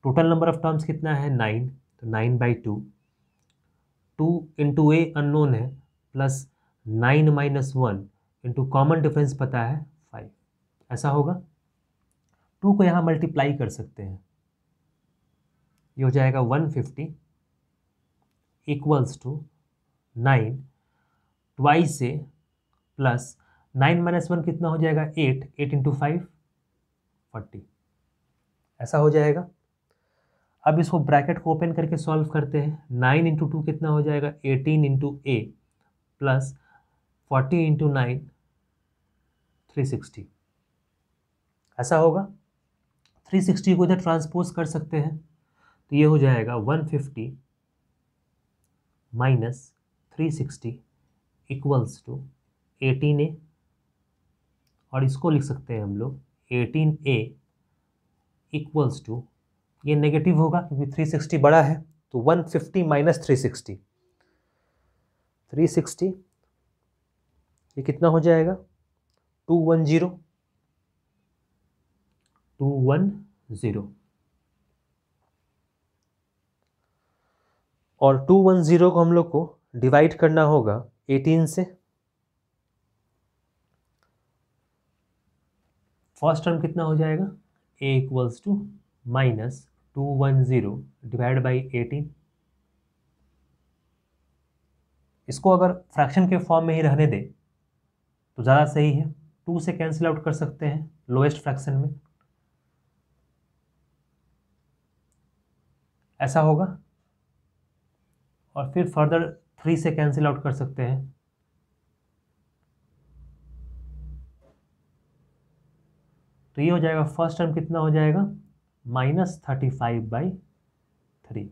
टोटल नंबर ऑफ टर्म्स कितना है? 9, तो 9/2। 2 इंटू A अननोन है, प्लस 9-1 इंटू कॉमन डिफरेंस पता है 5। ऐसा होगा। 2 को यहाँ मल्टीप्लाई कर सकते हैं, ये हो जाएगा 150 equals to 9 twice A plus 9-1 कितना हो जाएगा? 8। 8 इंटू 5 40, ऐसा हो जाएगा। अब इसको ब्रैकेट को ओपन करके सॉल्व करते हैं। 9 इंटू 2 कितना हो जाएगा? 18 इंटू A प्लस 40 इंटू 9 360, ऐसा होगा। 360 को इधर ट्रांसपोज कर सकते हैं, तो ये हो जाएगा 150 माइनस 360 इक्वल्स टू 18A, और इसको लिख सकते हैं हम लोग 18A इक्वल्स टू, ये नेगेटिव होगा क्योंकि 360 बड़ा है, तो 150 माइनस 360, 360 ये कितना हो जाएगा? 210, 210। और 210 को हम लोग को डिवाइड करना होगा 18 से। फर्स्ट टर्म कितना हो जाएगा? A equals to minus 210 divide by 18। इसको अगर फ्रैक्शन के फॉर्म में ही रहने दे तो ज़्यादा सही है। 2 से कैंसिल आउट कर सकते हैं लोएस्ट फ्रैक्शन में, ऐसा होगा। और फिर फर्दर 3 से कैंसिल आउट कर सकते हैं, तो ये हो जाएगा फर्स्ट टर्म कितना हो जाएगा? -35/3।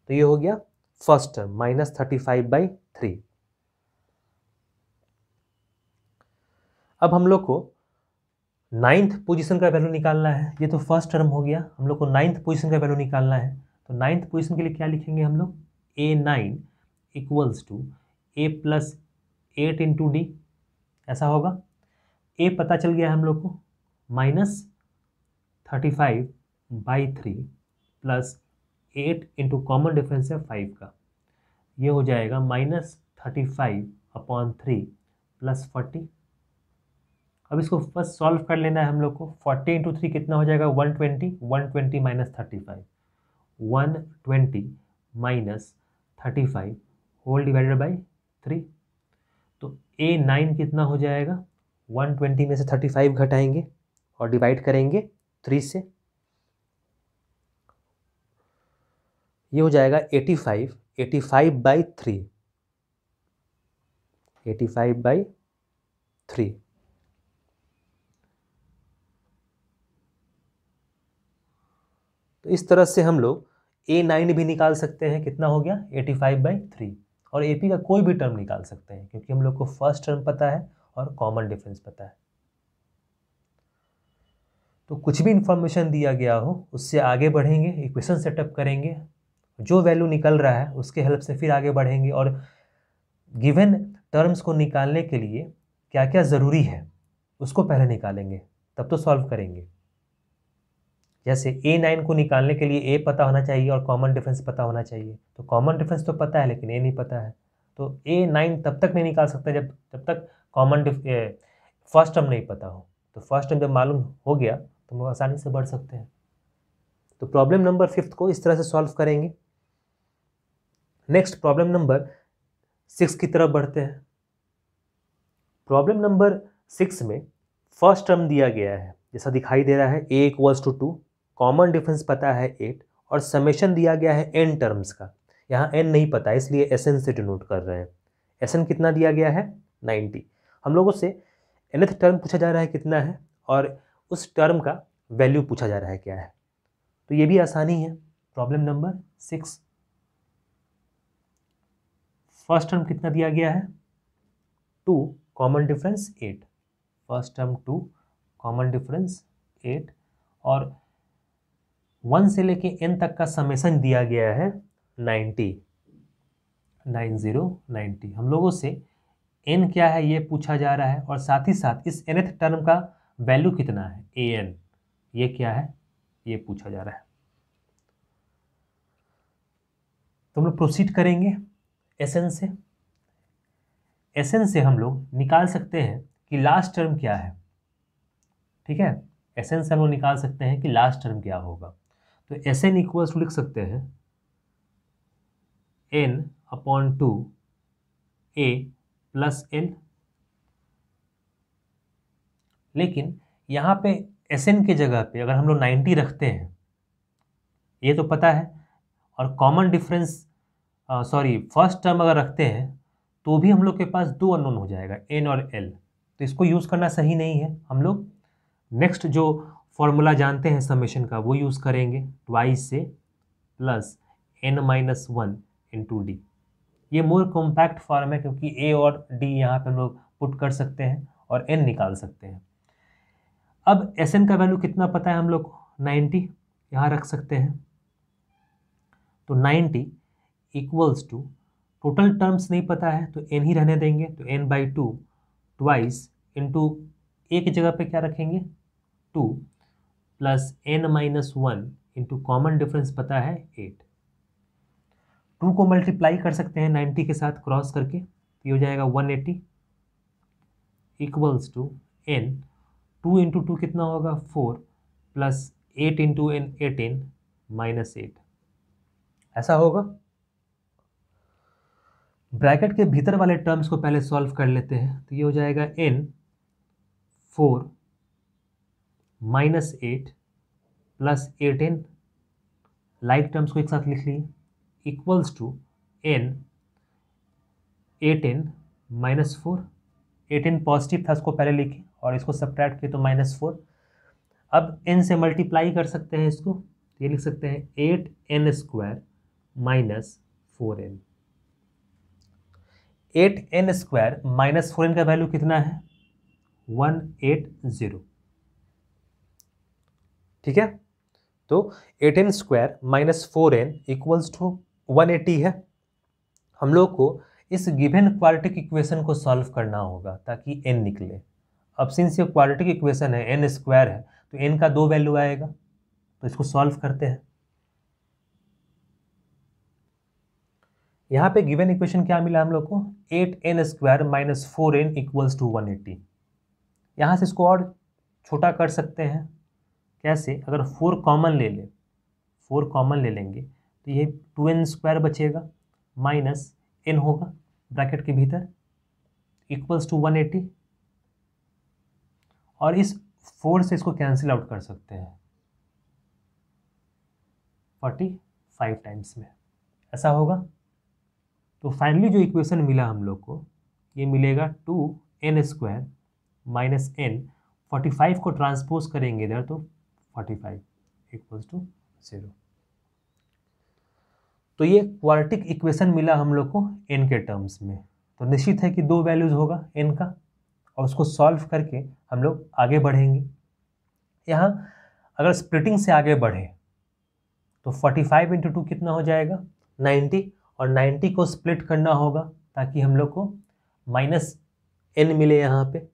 तो ये हो गया फर्स्ट टर्म -35/3। अब हम लोग को 9th पोजीशन का वैल्यू निकालना है। ये तो फर्स्ट टर्म हो गया, हम लोग को 9th पोजीशन का वैल्यू निकालना है। तो 9th पोजीशन के लिए क्या लिखेंगे हम लोग? A9 equals to A plus 8 into d, ऐसा होगा। A पता चल गया हम लोग को, -35/3 प्लस 8 इंटू कॉमन डिफरेंस है 5 का, ये हो जाएगा -35/3 प्लस 40। अब इसको फर्स्ट सॉल्व कर लेना है हम लोग को। 40 इंटू 3 कितना हो जाएगा? 120। 120 minus 35, 120 minus 35 whole divided by 3। तो A9 कितना हो जाएगा? 120 में से 35 घटाएंगे और डिवाइड करेंगे 3 से, ये हो जाएगा 85। 85/3, 85/3। तो इस तरह से हम लोग A9 भी निकाल सकते हैं। कितना हो गया? 85/3। और AP का कोई भी टर्म निकाल सकते हैं क्योंकि हम लोग को फर्स्ट टर्म पता है और कॉमन डिफरेंस पता है। तो कुछ भी इंफॉर्मेशन दिया गया हो उससे आगे बढ़ेंगे, इक्वेशन सेटअप करेंगे, जो वैल्यू निकल रहा है उसके हेल्प से फिर आगे बढ़ेंगे, और गिवन टर्म्स को निकालने के लिए क्या क्या ज़रूरी है उसको पहले निकालेंगे, तब तो सॉल्व करेंगे। जैसे A9 को निकालने के लिए A पता होना चाहिए और कॉमन डिफरेंस पता होना चाहिए। तो कॉमन डिफरेंस तो पता है लेकिन A नहीं पता है, तो A9 तब तक नहीं निकाल सकते जब तक फर्स्ट टर्म नहीं पता हो। तो फर्स्ट टर्म जब मालूम हो गया तो हम लोग आसानी से बढ़ सकते हैं। तो प्रॉब्लम नंबर 5 को इस तरह से सॉल्व करेंगे। नेक्स्ट प्रॉब्लम नंबर 6 की तरफ बढ़ते हैं। प्रॉब्लम नंबर 6 में फर्स्ट टर्म दिया गया है जैसा दिखाई दे रहा है, A = 2, कॉमन डिफरेंस पता है 8 और समेशन दिया गया है n टर्म्स का। यहाँ n नहीं पता है इसलिए Sn से डिनोट कर रहे हैं। Sn कितना दिया गया है 90। हम लोगों से nth टर्म पूछा जा रहा है कितना है और उस टर्म का वैल्यू पूछा जा रहा है क्या है। तो ये भी आसानी है। प्रॉब्लम नंबर 6 फर्स्ट टर्म कितना दिया गया है 2, common difference 8। First term 2, common difference 8 और 1 से लेके n तक का समेशन दिया गया है 90। हम लोगों से n क्या है ये पूछा जा रहा है और साथ ही साथ इस nth टर्म का वैल्यू कितना है an, ये क्या है ये पूछा जा रहा है। तो हम लोग प्रोसीड करेंगे Sn से। Sn से हम लोग निकाल सकते हैं कि लास्ट टर्म क्या है। ठीक है, Sn से हम लोग निकाल सकते हैं कि लास्ट टर्म क्या होगा। तो Sn इक्वल्स टू लिख सकते हैं n/2 a + l। लेकिन यहाँ पे Sn की जगह पे अगर हम लोग 90 रखते हैं, ये तो पता है, और कॉमन डिफरेंस फर्स्ट टर्म अगर रखते हैं तो भी हम लोग के पास 2 अननोन हो जाएगा n और l। तो इसको यूज़ करना सही नहीं है। हम लोग नेक्स्ट जो फॉर्मूला जानते हैं समेशन का वो यूज़ करेंगे, ट्वाइस से प्लस n-1 × d। ये मोर कॉम्पैक्ट फॉर्म है क्योंकि a और d यहाँ पे हम लोग पुट कर सकते हैं और n निकाल सकते हैं। अब Sn का वैल्यू कितना पता है हम लोग को 90, यहाँ रख सकते हैं। तो 90 इक्वल्स टू, टोटल टर्म्स नहीं पता है तो n ही रहने देंगे, तो n/2 ट्वाइस इंटू a की जगह पे क्या रखेंगे 2 plus n-1 into common difference पता है 8। 2 को मल्टीप्लाई कर सकते हैं 90 के साथ क्रॉस करके, ये हो जाएगा 180 इक्वल्स टू n 2 इंटू 2 कितना होगा 4 प्लस 8 इंटू n 18 -8, ऐसा होगा। ब्रैकेट के भीतर वाले टर्म्स को पहले सॉल्व कर लेते हैं। तो ये हो जाएगा n 4 -8 प्लस 18, लाइक टर्म्स को एक साथ लिख लिए, इक्वल्स टू n 18 -4। 18 पॉजिटिव था उसको पहले लिखे और इसको सब्ट्रैक्ट किए तो -4। अब n से मल्टीप्लाई कर सकते हैं इसको, तो ये लिख सकते हैं 8n² - 4n। 8n² - 4n का वैल्यू कितना है 180। ठीक है, तो 8n² - 4n इक्वल्स टू 180 है। हम लोग को इस गिवन क्वाड्रेटिक इक्वेशन को सॉल्व करना होगा ताकि n निकले। अब सिंस ये क्वाड्रेटिक इक्वेशन है, n² है, तो n का 2 वैल्यू आएगा। तो इसको सॉल्व करते हैं। यहाँ पे गिवन इक्वेशन क्या मिला हम लोग को 8n² - 4n इक्वल्स टू 180। यहाँ से इसको और छोटा कर सकते हैं। कैसे, अगर 4 कॉमन ले लें, 4 कॉमन ले लेंगे तो ये 2n² बचेगा माइनस n होगा ब्रैकेट के भीतर इक्वल्स टू 180, और इस 4 से इसको कैंसिल आउट कर सकते हैं 45 टाइम्स में, ऐसा होगा। तो फाइनली जो इक्वेशन मिला हम लोग को ये मिलेगा 2n² - n। 45 को ट्रांसपोज करेंगे इधर तो 45 इक्वल्स टू 0। तो ये क्वाड्रेटिक इक्वेशन मिला हम लोग को n के टर्म्स में। तो निश्चित है कि 2 वैल्यूज होगा n का, और उसको सॉल्व करके हम लोग आगे बढ़ेंगे। यहाँ अगर स्प्लिटिंग से आगे बढ़े तो 45 इंटू 2 कितना हो जाएगा 90, और 90 को स्प्लिट करना होगा ताकि हम लोग को -n मिले यहाँ पे।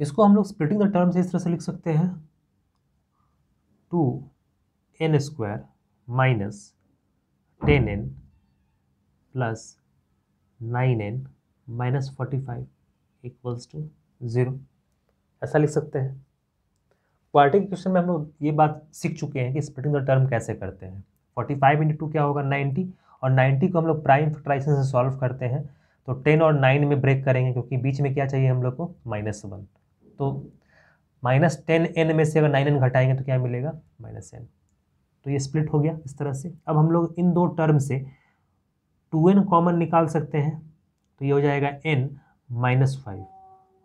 इसको हम लोग स्प्लिटिंग द टर्म से इस तरह से लिख सकते हैं 2n square minus 10n plus 9n minus 45 equals to 0, ऐसा लिख सकते हैं। क्वाड्रेटिक इक्वेशन में हम लोग ये बात सीख चुके हैं कि स्प्लिटिंग द टर्म कैसे करते हैं। 45 इंटू 2 क्या होगा 90, और 90 को हम लोग प्राइम फैक्टराइजेशन से सॉल्व करते हैं तो 10 और 9 में ब्रेक करेंगे क्योंकि बीच में क्या चाहिए हम लोग को -1, तो -10n में से अगर 9n घटाएंगे तो क्या मिलेगा -n, तो ये स्प्लिट हो गया इस तरह से। अब हम लोग इन दो टर्म से 2n कॉमन निकाल सकते हैं तो ये हो जाएगा n -5,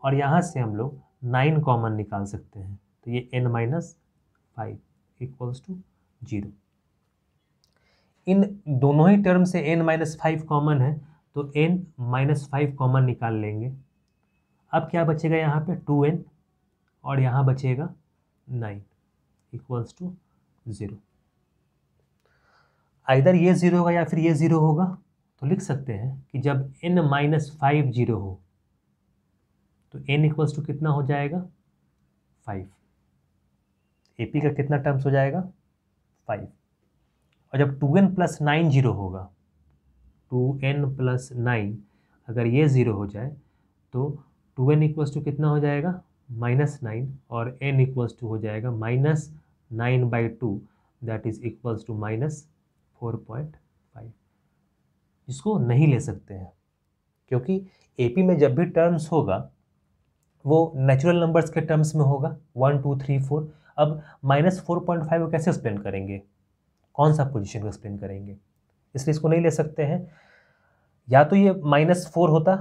और यहाँ से हम लोग 9 कॉमन निकाल सकते हैं तो ये n -5 इक्वल्स टू 0। इन दोनों ही टर्म से n -5 कॉमन है तो n -5 कॉमन निकाल लेंगे। अब क्या बचेगा यहाँ पे 2n, और यहाँ बचेगा 9 इक्वल्स टू 0। आइदर ये 0 होगा या फिर ये 0 होगा, तो लिख सकते हैं कि जब n -5 0 हो तो n इक्वल्स टू कितना हो जाएगा 5। AP का कितना टर्म्स हो जाएगा 5, और जब 2n प्लस 9 0 होगा, 2n प्लस 9 अगर ये 0 हो जाए तो 2n इक्वल्स टू कितना हो जाएगा -9, और n इक्वल्स टू हो जाएगा -9/2, दैट इज इक्वल्स टू -4.5। इसको नहीं ले सकते हैं क्योंकि AP में जब भी टर्म्स होगा वो नेचुरल नंबर्स के टर्म्स में होगा 1 2 3 4। अब -4.5 को कैसे एक्सप्लेन करेंगे, कौन सा पोजीशन को एक्सप्लेन करेंगे, इसलिए इसको नहीं ले सकते हैं। या तो ये -4 होता,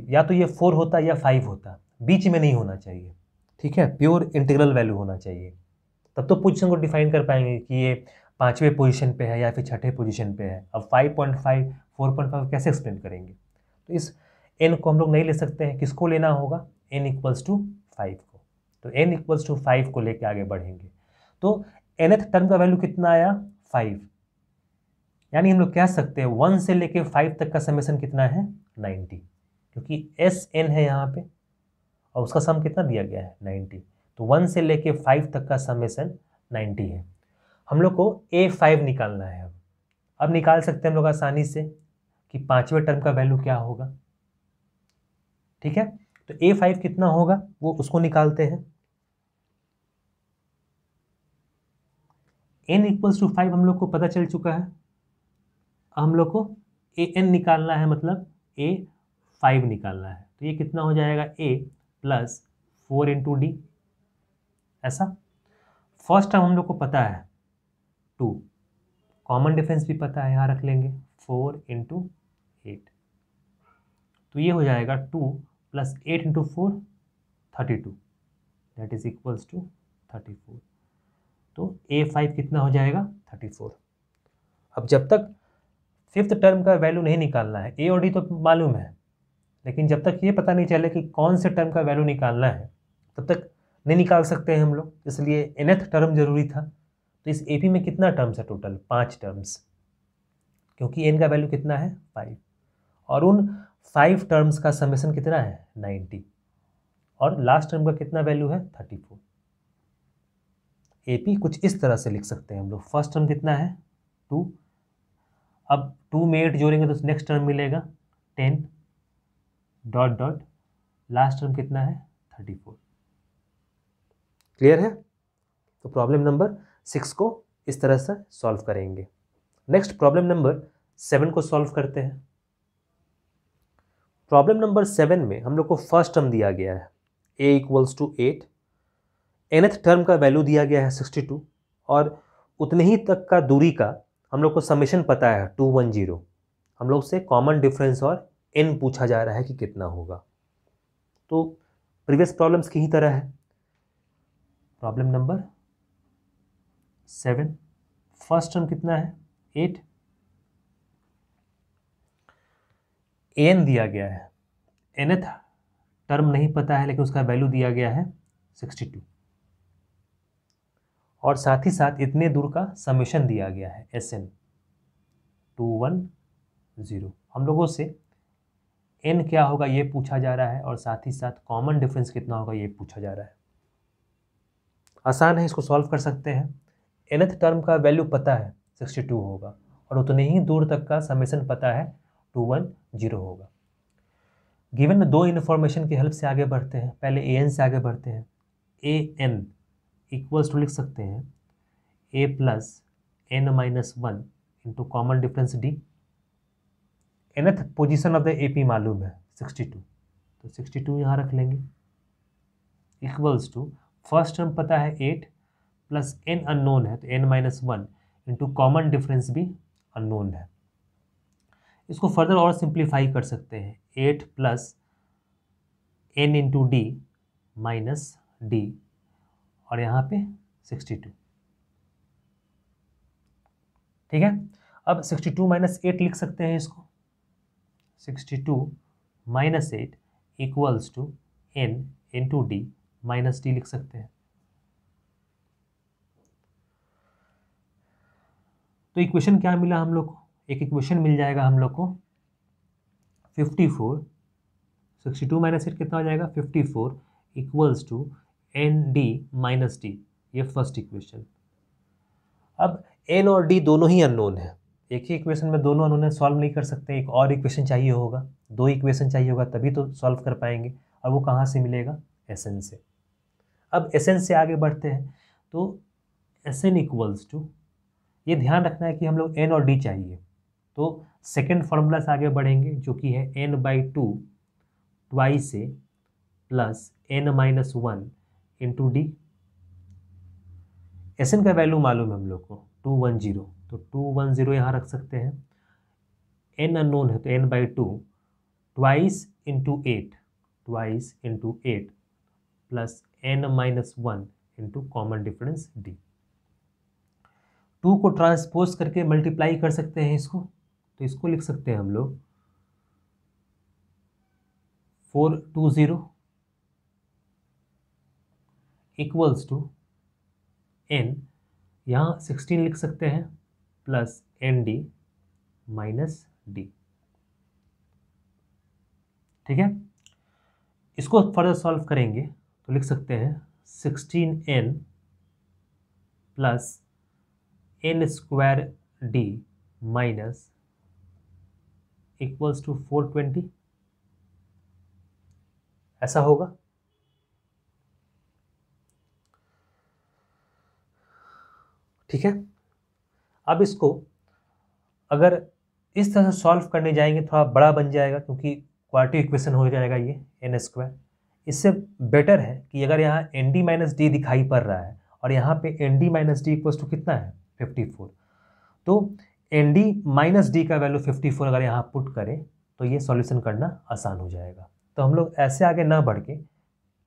या तो ये 4 होता या 5 होता, बीच में नहीं होना चाहिए, ठीक है, प्योर इंटीग्रल वैल्यू होना चाहिए, तब तो पोजीशन को डिफाइन कर पाएंगे कि ये 5वें पोजीशन पे है या फिर 6ठे पोजीशन पे है। अब 5.5 4.5 कैसे एक्सप्लेन करेंगे, तो इस n को हम लोग नहीं ले सकते हैं। किसको लेना होगा n इक्वल्स टू 5 को, तो n इक्वल्स टू 5 को लेके आगे बढ़ेंगे। तो nth टर्म का वैल्यू कितना आया 5, यानी हम लोग कह सकते हैं 1 से लेके 5 तक का समेशन कितना है 90, क्योंकि Sn है यहाँ पे और उसका सम कितना दिया गया है 90, तो 1 से लेके 5 तक का समेशन 90 है। हम लोग को A5 निकालना है। अब निकाल सकते हैं हम लोग आसानी से कि 5वें टर्म का वैल्यू क्या होगा, ठीक है, तो A5 कितना होगा वो उसको निकालते हैं। n इक्वल्स टू 5 हम लोग को पता चल चुका है, हम लोग को an निकालना है, मतलब A5 निकालना है, तो ये कितना हो जाएगा a प्लस 4 इंटू डी, ऐसा। फर्स्ट टर्म हम लोग को पता है 2, कॉमन डिफरेंस भी पता है, यहाँ रख लेंगे 4 इंटू 8, तो ये हो जाएगा 2 plus 8 into 4 32, that is equals to 34। तो A5 कितना हो जाएगा 34। अब जब तक 5th टर्म का वैल्यू नहीं निकालना है, A और D तो मालूम है, लेकिन जब तक ये पता नहीं चले कि कौन से टर्म का वैल्यू निकालना है तब तक नहीं निकाल सकते हैं हम लोग, इसलिए nth टर्म जरूरी था। तो इस AP में कितना टर्म्स है टोटल 5 टर्म्स, क्योंकि n का वैल्यू कितना है 5, और उन 5 टर्म्स का समेशन कितना है 90, और लास्ट टर्म का कितना वैल्यू है 34। AP कुछ इस तरह से लिख सकते हैं हम लोग। फर्स्ट टर्म कितना है 2, अब 2 में 8 जोड़ेंगे तो नेक्स्ट टर्म मिलेगा 10 डॉट डॉट, लास्ट टर्म कितना है 34। क्लियर है? तो प्रॉब्लम नंबर 6 को इस तरह से सॉल्व करेंगे। नेक्स्ट प्रॉब्लम नंबर 7 को सॉल्व करते हैं। प्रॉब्लम नंबर 7 में हम लोग को फर्स्ट टर्म दिया गया है a equals to 8, nth term का वैल्यू दिया गया है 62, और उतने ही तक का दूरी का हम लोग को समेशन पता है 210। हम लोग से कॉमन डिफरेंस और n पूछा जा रहा है कि कितना होगा। तो प्रीवियस प्रॉब्लम्स की ही तरह है। प्रॉब्लम नंबर 7, फर्स्ट टर्म कितना है 8, an दिया गया है, nth टर्म नहीं पता है लेकिन उसका वैल्यू दिया गया है 62, और साथ ही साथ इतने दूर का समेशन दिया गया है SN 210। हम लोगों से n क्या होगा ये पूछा जा रहा है और साथ ही साथ कॉमन डिफरेंस कितना होगा ये पूछा जा रहा है। आसान है, इसको सॉल्व कर सकते हैं। nth टर्म का वैल्यू पता है 62 होगा और उतने ही दूर तक का समेशन पता है 210 होगा। गिवन दो इन्फॉर्मेशन की हेल्प से आगे बढ़ते हैं। पहले an से आगे बढ़ते हैं। an इक्वल्स टू लिख सकते हैं a plus n minus 1 into common difference d। nth position of the AP मालूम है 62, तो 62 यहाँ रख लेंगे इक्वल्स टू फर्स्ट टर्म पता है 8 प्लस n अननोन है तो n minus 1 into common difference भी अननोन है। इसको फर्दर और सिंप्लीफाई कर सकते हैं 8 plus n into d minus D और यहाँ पे 62। ठीक है, अब 62 माइनस 8 लिख सकते हैं इसको। 62 minus 8 equals to n into d minus d लिख सकते हैं। तो इक्वेशन क्या मिला हम लोग को? एक इक्वेशन मिल जाएगा हम लोग को 54, 62 माइनस 8 कितना हो जाएगा 54 equals to n d minus d, ये फर्स्ट इक्वेशन। अब n और d दोनों ही अननोन है, एक ही इक्वेशन में दोनों अननोन है, सॉल्व नहीं कर सकते। एक और इक्वेशन चाहिए होगा, दो इक्वेशन चाहिए होगा तभी तो सॉल्व कर पाएंगे, और वो कहाँ से मिलेगा Sn से। अब Sn से आगे बढ़ते हैं तो Sn इक्वल्स टू, ये ध्यान रखना है कि हम लोग n और d चाहिए, तो सेकेंड फार्मूला से आगे बढ़ेंगे जो कि है n/2 ट्वाइस से plus n minus 1 into D. Sn का वैल्यू मालूम है हम लोग को 210, तो 210 यहाँ रख सकते हैं। n अननोन है तो n/2 twice into 8 plus n minus 1 into common difference d। 2 को ट्रांसपोज करके मल्टीप्लाई कर सकते हैं इसको, तो इसको लिख सकते हैं हम लोग 420 इक्वल्स टू n, यहाँ 16 लिख सकते हैं plus n d minus d. ठीक है, इसको फर्दर सॉल्व करेंगे तो लिख सकते हैं 16n plus n square d minus equals to 420, ऐसा होगा। ठीक है, अब इसको अगर इस तरह से सॉल्व करने जाएंगे थोड़ा बड़ा बन जाएगा, क्योंकि क्वाड्रेटिक इक्वेशन हो जाएगा ये n स्क्वायर। इससे बेटर है कि अगर यहाँ एन डी माइनस डी दिखाई पड़ रहा है और यहाँ पे n d minus d equals to कितना है 54, तो एन डी माइनस डी का वैल्यू 54 अगर यहाँ पुट करें तो ये सॉल्यूशन करना आसान हो जाएगा। तो हम लोग ऐसे आगे ना बढ़ के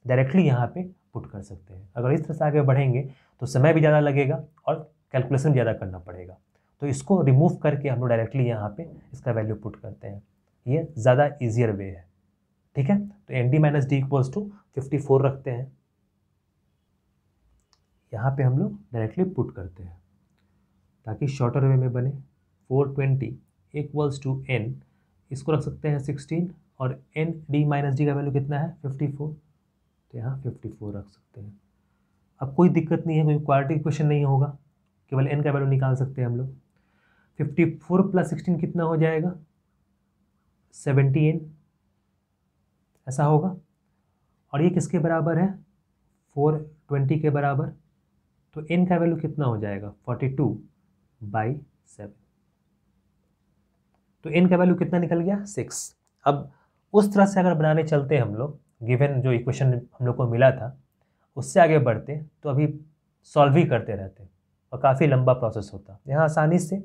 डायरेक्टली यहाँ पे पुट कर सकते हैं। अगर इस तरह से आगे बढ़ेंगे तो समय भी ज़्यादा लगेगा और कैलकुलेशन ज़्यादा करना पड़ेगा, तो इसको रिमूव करके हम लोग डायरेक्टली यहाँ पे इसका वैल्यू पुट करते हैं, ये ज़्यादा ईजियर वे है। ठीक है, तो n d minus d equals to 54 रखते हैं, यहाँ पे हम लोग डायरेक्टली पुट करते हैं ताकि शॉर्टर वे में बने। 420 इक्वल्स टू n, इसको रख सकते हैं 16 और एन डी माइनस डी का वैल्यू कितना है 54, तो यहाँ 54 रख सकते हैं। अब कोई दिक्कत नहीं है, कोई क्वाड्रेटिक इक्वेशन नहीं होगा, केवल n का वैल्यू निकाल सकते हैं हम लोग। 54 प्लस 16 कितना हो जाएगा 70n, ऐसा होगा। और ये किसके बराबर है 420 के बराबर, तो n का वैल्यू कितना हो जाएगा 42/7, तो n का वैल्यू कितना निकल गया 6। अब उस तरह से अगर बनाने चलते हम लोग, गिवन जो इक्वेशन हम लोग को मिला था उससे आगे बढ़ते तो अभी सॉल्व ही करते रहते और काफ़ी लंबा प्रोसेस होता। यहाँ आसानी से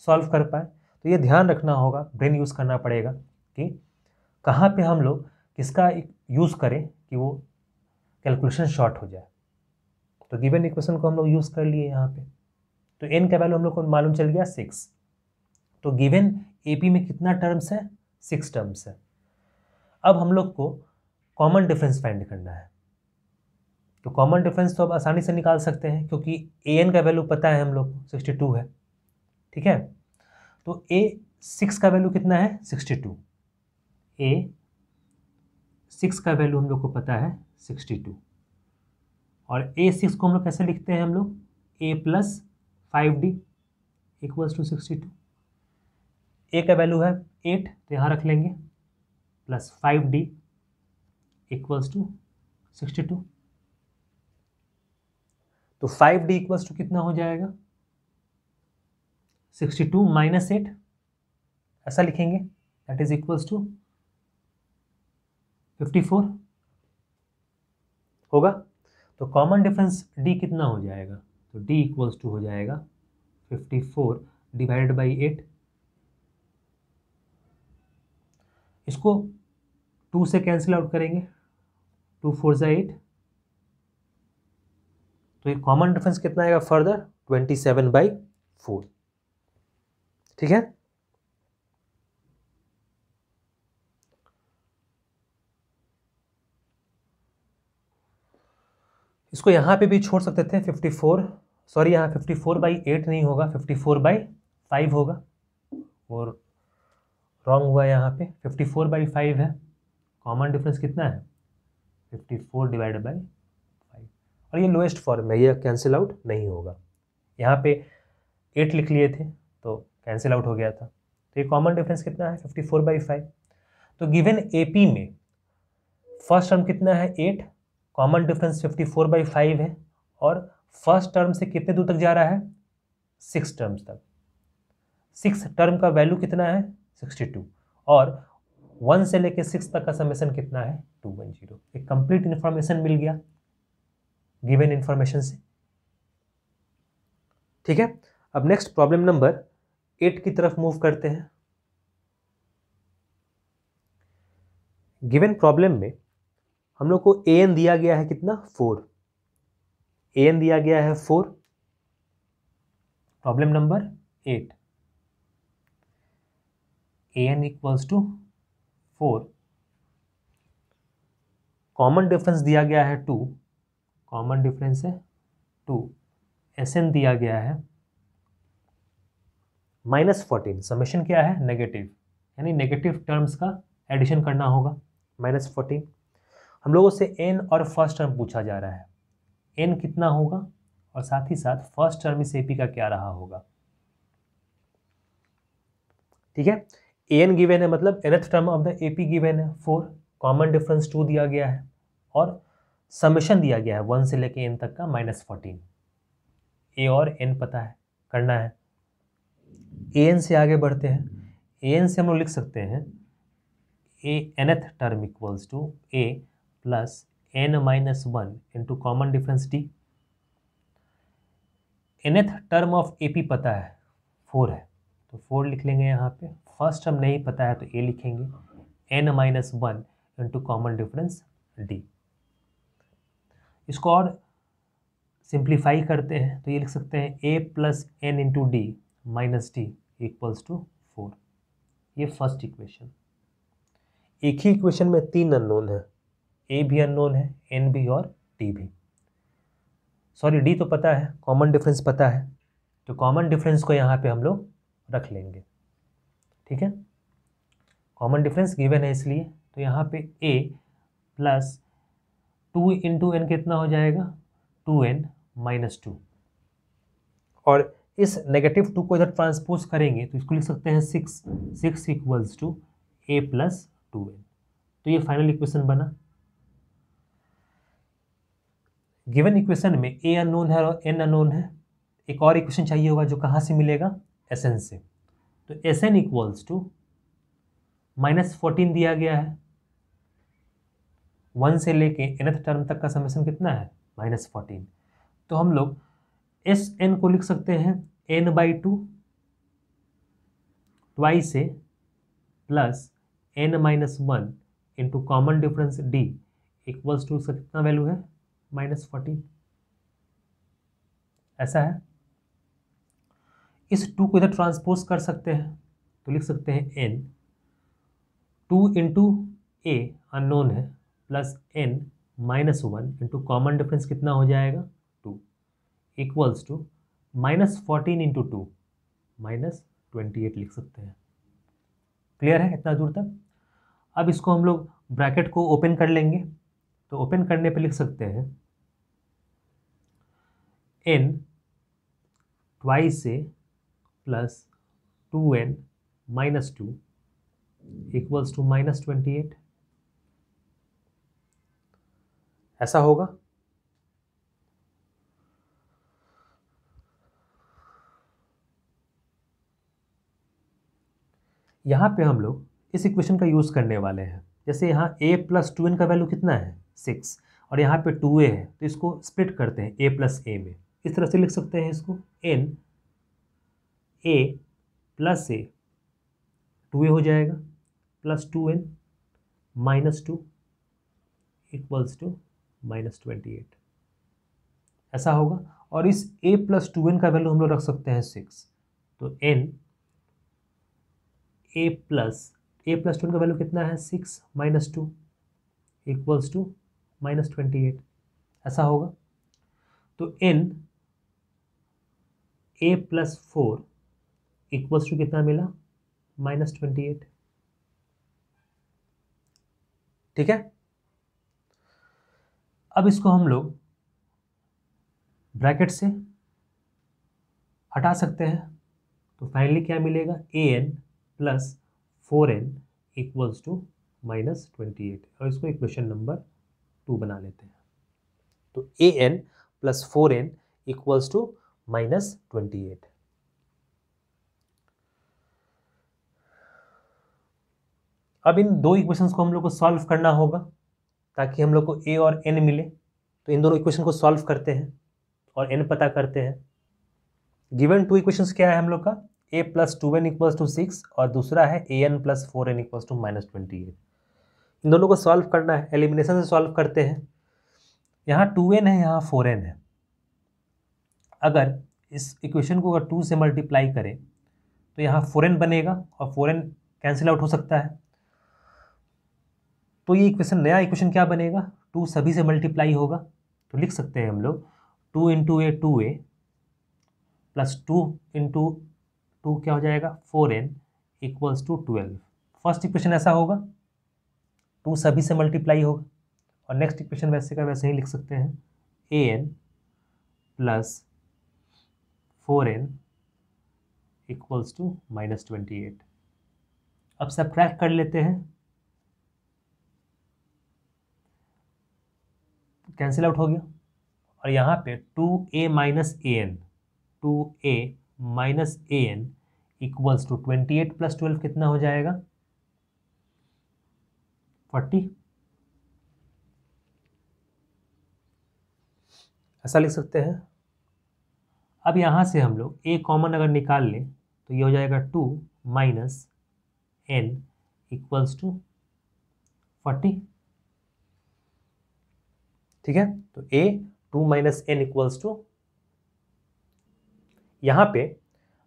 सॉल्व कर पाए तो ये ध्यान रखना होगा, ब्रेन यूज़ करना पड़ेगा कि कहाँ पे हम लोग किसका यूज़ करें कि वो कैलकुलेशन शॉर्ट हो जाए। तो गिवन इक्वेशन को हम लोग यूज़ कर लिए यहाँ पे, तो n का वैल्यू हम लोग को मालूम चल गया 6। तो गिवन AP में कितना टर्म्स है 6 टर्म्स है। अब हम लोग को कॉमन डिफरेंस फाइंड करना है। तो कॉमन डिफरेंस तो अब आसानी से निकाल सकते हैं क्योंकि an का वैल्यू पता है हम लोग 62 है, ठीक है। तो a6 का वैल्यू कितना है 62, a6 का वैल्यू हम लोग को पता है 62, और a6 को हम लोग कैसे लिखते हैं हम लोग, a plus 5d equals to 62। a का वैल्यू है 8 तो यहाँ रख लेंगे, प्लस 5d इक्वल्स टू 62। तो 5d इक्वल्स टू कितना हो जाएगा 62 माइनस 8, ऐसा लिखेंगे, दैट इज इक्वल्स टू 54 होगा। तो कॉमन डिफरेंस d कितना हो जाएगा, तो d इक्वल्स टू हो जाएगा 54 डिवाइडेड बाई 8। इसको 2 से कैंसिल आउट करेंगे, 2 4 ज़ा 8, तो ये कॉमन डिफरेंस कितना आएगा फर्दर 27/4, ठीक है। इसको यहाँ पे भी छोड़ सकते थे 54, सॉरी यहाँ 54/8 नहीं होगा, 54/5 होगा, और रॉन्ग हुआ यहाँ पे, 54/5 है। कॉमन डिफरेंस कितना है 54 डिवाइडेड बाई 5, और ये लोएस्ट फॉर्म है, ये कैंसिल आउट नहीं होगा। यहाँ पे 8 लिख लिए थे तो कैंसिल आउट हो गया था। तो ये कॉमन डिफरेंस कितना है 54/5। तो गिवन एपी में फर्स्ट टर्म कितना है 8, कॉमन डिफरेंस 54/5 है, और फर्स्ट टर्म से कितने दूर तक जा रहा है 6 टर्म्स तक। 6 टर्म का वैल्यू कितना है 62, और 1 से लेके 6 तक का समेशन कितना है 210। एक कंप्लीट इंफॉर्मेशन मिल गया गिवन इंफॉर्मेशन से, ठीक है। अब नेक्स्ट प्रॉब्लम नंबर 8 की तरफ मूव करते हैं। गिवन प्रॉब्लम में हम लोग को an दिया गया है कितना 4, an दिया गया है 4। Problem number 8, an equals to 4, common difference दिया गया है 2, कॉमन डिफरेंस है 2, sn दिया गया है -14, समेशन क्या है नेगेटिव, यानी नेगेटिव टर्म्स का एडिशन करना होगा -14। हम लोगों से n और फर्स्ट टर्म पूछा जा रहा है, n कितना होगा और साथ ही साथ फर्स्ट टर्म इस एपी का क्या रहा होगा, ठीक है। an गिवन है मतलब nth term of the AP given है 4, कॉमन डिफरेंस 2 दिया गया है, और समेशन दिया गया है 1 से लेके n तक का -14। a और n पता है, करना है। an से आगे बढ़ते हैं, an से हम लोग लिख सकते हैं a nth term equals to a plus n-1 into common difference d। nth term of AP पता है 4 है तो 4 लिख लेंगे यहाँ पे, फर्स्ट टर्म नहीं पता है तो a लिखेंगे, n-1 into common difference d। इसको और सिंप्लीफाई करते हैं तो ये लिख सकते हैं a plus n into d minus d equals to 4। ये फर्स्ट इक्वेशन। एक ही इक्वेशन में 3 अननोन है, a भी अननोन है, n भी और d भी। सॉरी d तो पता है, कॉमन डिफरेंस पता है, तो कॉमन डिफरेंस को यहाँ पे हम लोग रख लेंगे, ठीक है। कॉमन डिफरेंस गिवन है इसलिए, तो यहाँ पे a प्लस 2 इंटू एन कितना हो जाएगा 2n माइनस 2, और इस नेगेटिव 2 को इधर ट्रांसपोज करेंगे तो इसको लिख सकते हैं 6 equals to a plus 2n। तो ये फाइनल इक्वेशन बना। गिवन इक्वेशन में a अननोन है और n अननोन है, एक और इक्वेशन चाहिए होगा जो कहाँ से मिलेगा Sn से। तो Sn इक्वल्स टू -14 दिया गया है, 1 से लेके nth टर्म तक का समेशन कितना है -14। तो हम लोग Sn को लिख सकते हैं n/2 ट्वाइस से plus n-1 into common difference d equals to, इसका कितना वैल्यू है -14, ऐसा है। इस 2 को इधर ट्रांसपोज कर सकते हैं तो लिख सकते हैं n, 2 इंटू a अननोन है plus n minus 1 into common difference कितना हो जाएगा 2 इक्वल्स टू -14 इंटू 2 -28 लिख सकते हैं। क्लियर है इतना दूर तक? अब इसको हम लोग ब्रैकेट को ओपन कर लेंगे, तो ओपन करने पे लिख सकते हैं n twice a plus 2n minus 2 equals to -28। ऐसा होगा। यहाँ पे हम लोग इस इक्वेशन का यूज़ करने वाले हैं। जैसे यहाँ a प्लस 2n का वैल्यू कितना है 6 और यहाँ पे 2a है, तो इसको स्प्लिट करते हैं a प्लस a में। इस तरह से लिख सकते हैं इसको n a plus a 2a हो जाएगा plus 2n minus 2 equals to -28। ऐसा होगा। और इस a प्लस 2n का वैल्यू हम लोग रख सकते हैं 6, तो n a प्लस 2 का वैल्यू कितना है 6 माइनस 2 इक्वल्स टू -28। ऐसा होगा। तो n a plus 4 equals to कितना मिला -28। ठीक है। अब इसको हम लोग ब्रैकेट से हटा सकते हैं, तो फाइनली क्या मिलेगा an plus 4n equals to -28 और इसको इक्वेशन नंबर 2 बना लेते हैं। तो an plus 4n equals to -28। अब इन दो इक्वेशंस को हम लोग को सॉल्व करना होगा ताकि हम लोग को a और n मिले। तो इन दोनों इक्वेशन को सॉल्व करते हैं और n पता करते हैं। गिवन टू इक्वेशंस क्या है हम लोग का, a plus 2n equals to 6 और दूसरा है an plus 4n equals to -28। इन दोनों को सॉल्व करना है, एलिमिनेशन से सॉल्व करते हैं। यहाँ 2n है, यहाँ 4n है। अगर इस इक्वेशन को अगर 2 से मल्टीप्लाई करें तो यहाँ 4n बनेगा और 4n कैंसिल आउट हो सकता है। तो ये इक्वेशन, नया इक्वेशन क्या बनेगा, 2 सभी से मल्टीप्लाई होगा। तो लिख सकते हैं हम लोग 2 इंटू ए 2a प्लस 2 इंटू 2 क्या हो जाएगा 4n equals to 12। First equation ऐसा होगा, 2 सभी से मल्टीप्लाई होगा। और नेक्स्ट इक्वेशन वैसे का वैसे ही लिख सकते हैं an plus 4n equals to -28। अब सब्ट्रैक्ट कर लेते हैं, कैंसिल आउट हो गया। और यहाँ पे 2a minus an 2a minus an equals to 28 plus 12 कितना हो जाएगा 40। ऐसा लिख सकते हैं। अब यहाँ से हम लोग a कॉमन अगर निकाल लें तो ये हो जाएगा 2 माइनस n इक्वल्स टू 40। ठीक है। तो a 2 minus n equals to, यहाँ पे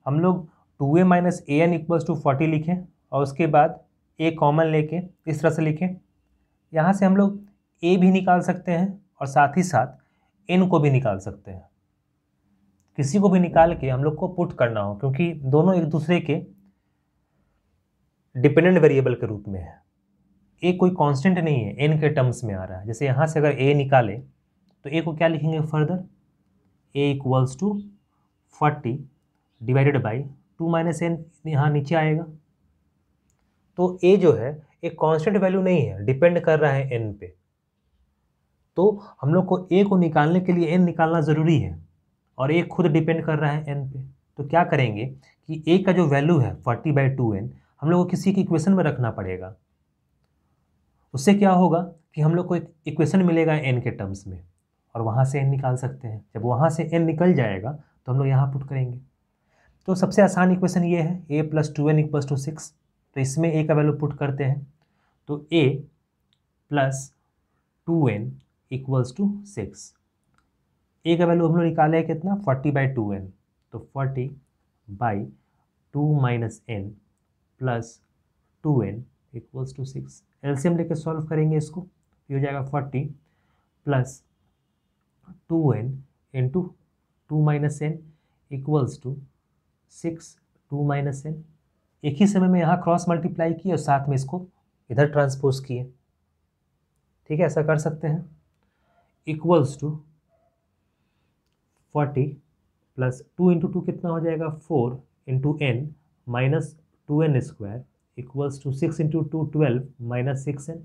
हम लोग 2a minus a n equals to 40 लिखें और उसके बाद a कॉमन लेके इस तरह से लिखें। यहाँ से हम लोग a भी निकाल सकते हैं और साथ ही साथ n को भी निकाल सकते हैं। किसी को भी निकाल के हम लोग को पुट करना हो, क्योंकि दोनों एक दूसरे के डिपेंडेंट वेरिएबल के रूप में है। a कोई कांस्टेंट नहीं है, n के टर्म्स में आ रहा है। जैसे यहाँ से अगर a निकाले तो a को क्या लिखेंगे further, a equals to 40 divided by 2 minus n यहाँ नीचे आएगा। तो a जो है एक कांस्टेंट वैल्यू नहीं है, डिपेंड कर रहा है n पे। तो हम लोग को a को निकालने के लिए n निकालना ज़रूरी है और a खुद डिपेंड कर रहा है n पे। तो क्या करेंगे कि a का जो वैल्यू है 40/2n हम लोग को किसी की इक्वेशन में रखना पड़ेगा। उससे क्या होगा कि हम लोग को एक इक्वेशन मिलेगा n के टर्म्स में और वहाँ से n निकाल सकते हैं। जब वहाँ से n निकल जाएगा तो हम लोग यहाँ पुट करेंगे। तो सबसे आसान इक्वेशन ये है a plus 2n equals to 6। तो इसमें a का वैल्यू पुट करते हैं, तो a plus 2n equals to 6। a का वैल्यू हम लोग निकाले है कितना 40/2n, तो 40/2 minus n plus 2n equals to 6। LCM लेके सॉल्व करेंगे इसको। ये हो जाएगा 40 plus 2n into 2 minus n equals to 6 2 minus n. एक ही समय में यहाँ क्रॉस मल्टीप्लाई किए और साथ में इसको इधर ट्रांसपोज किए। ठीक है, ऐसा कर सकते हैं। इक्वल्स टू 40 प्लस 2 इंटू 2 कितना हो जाएगा 4 into n minus 2n square equals to 6 into 2 12 minus 6n।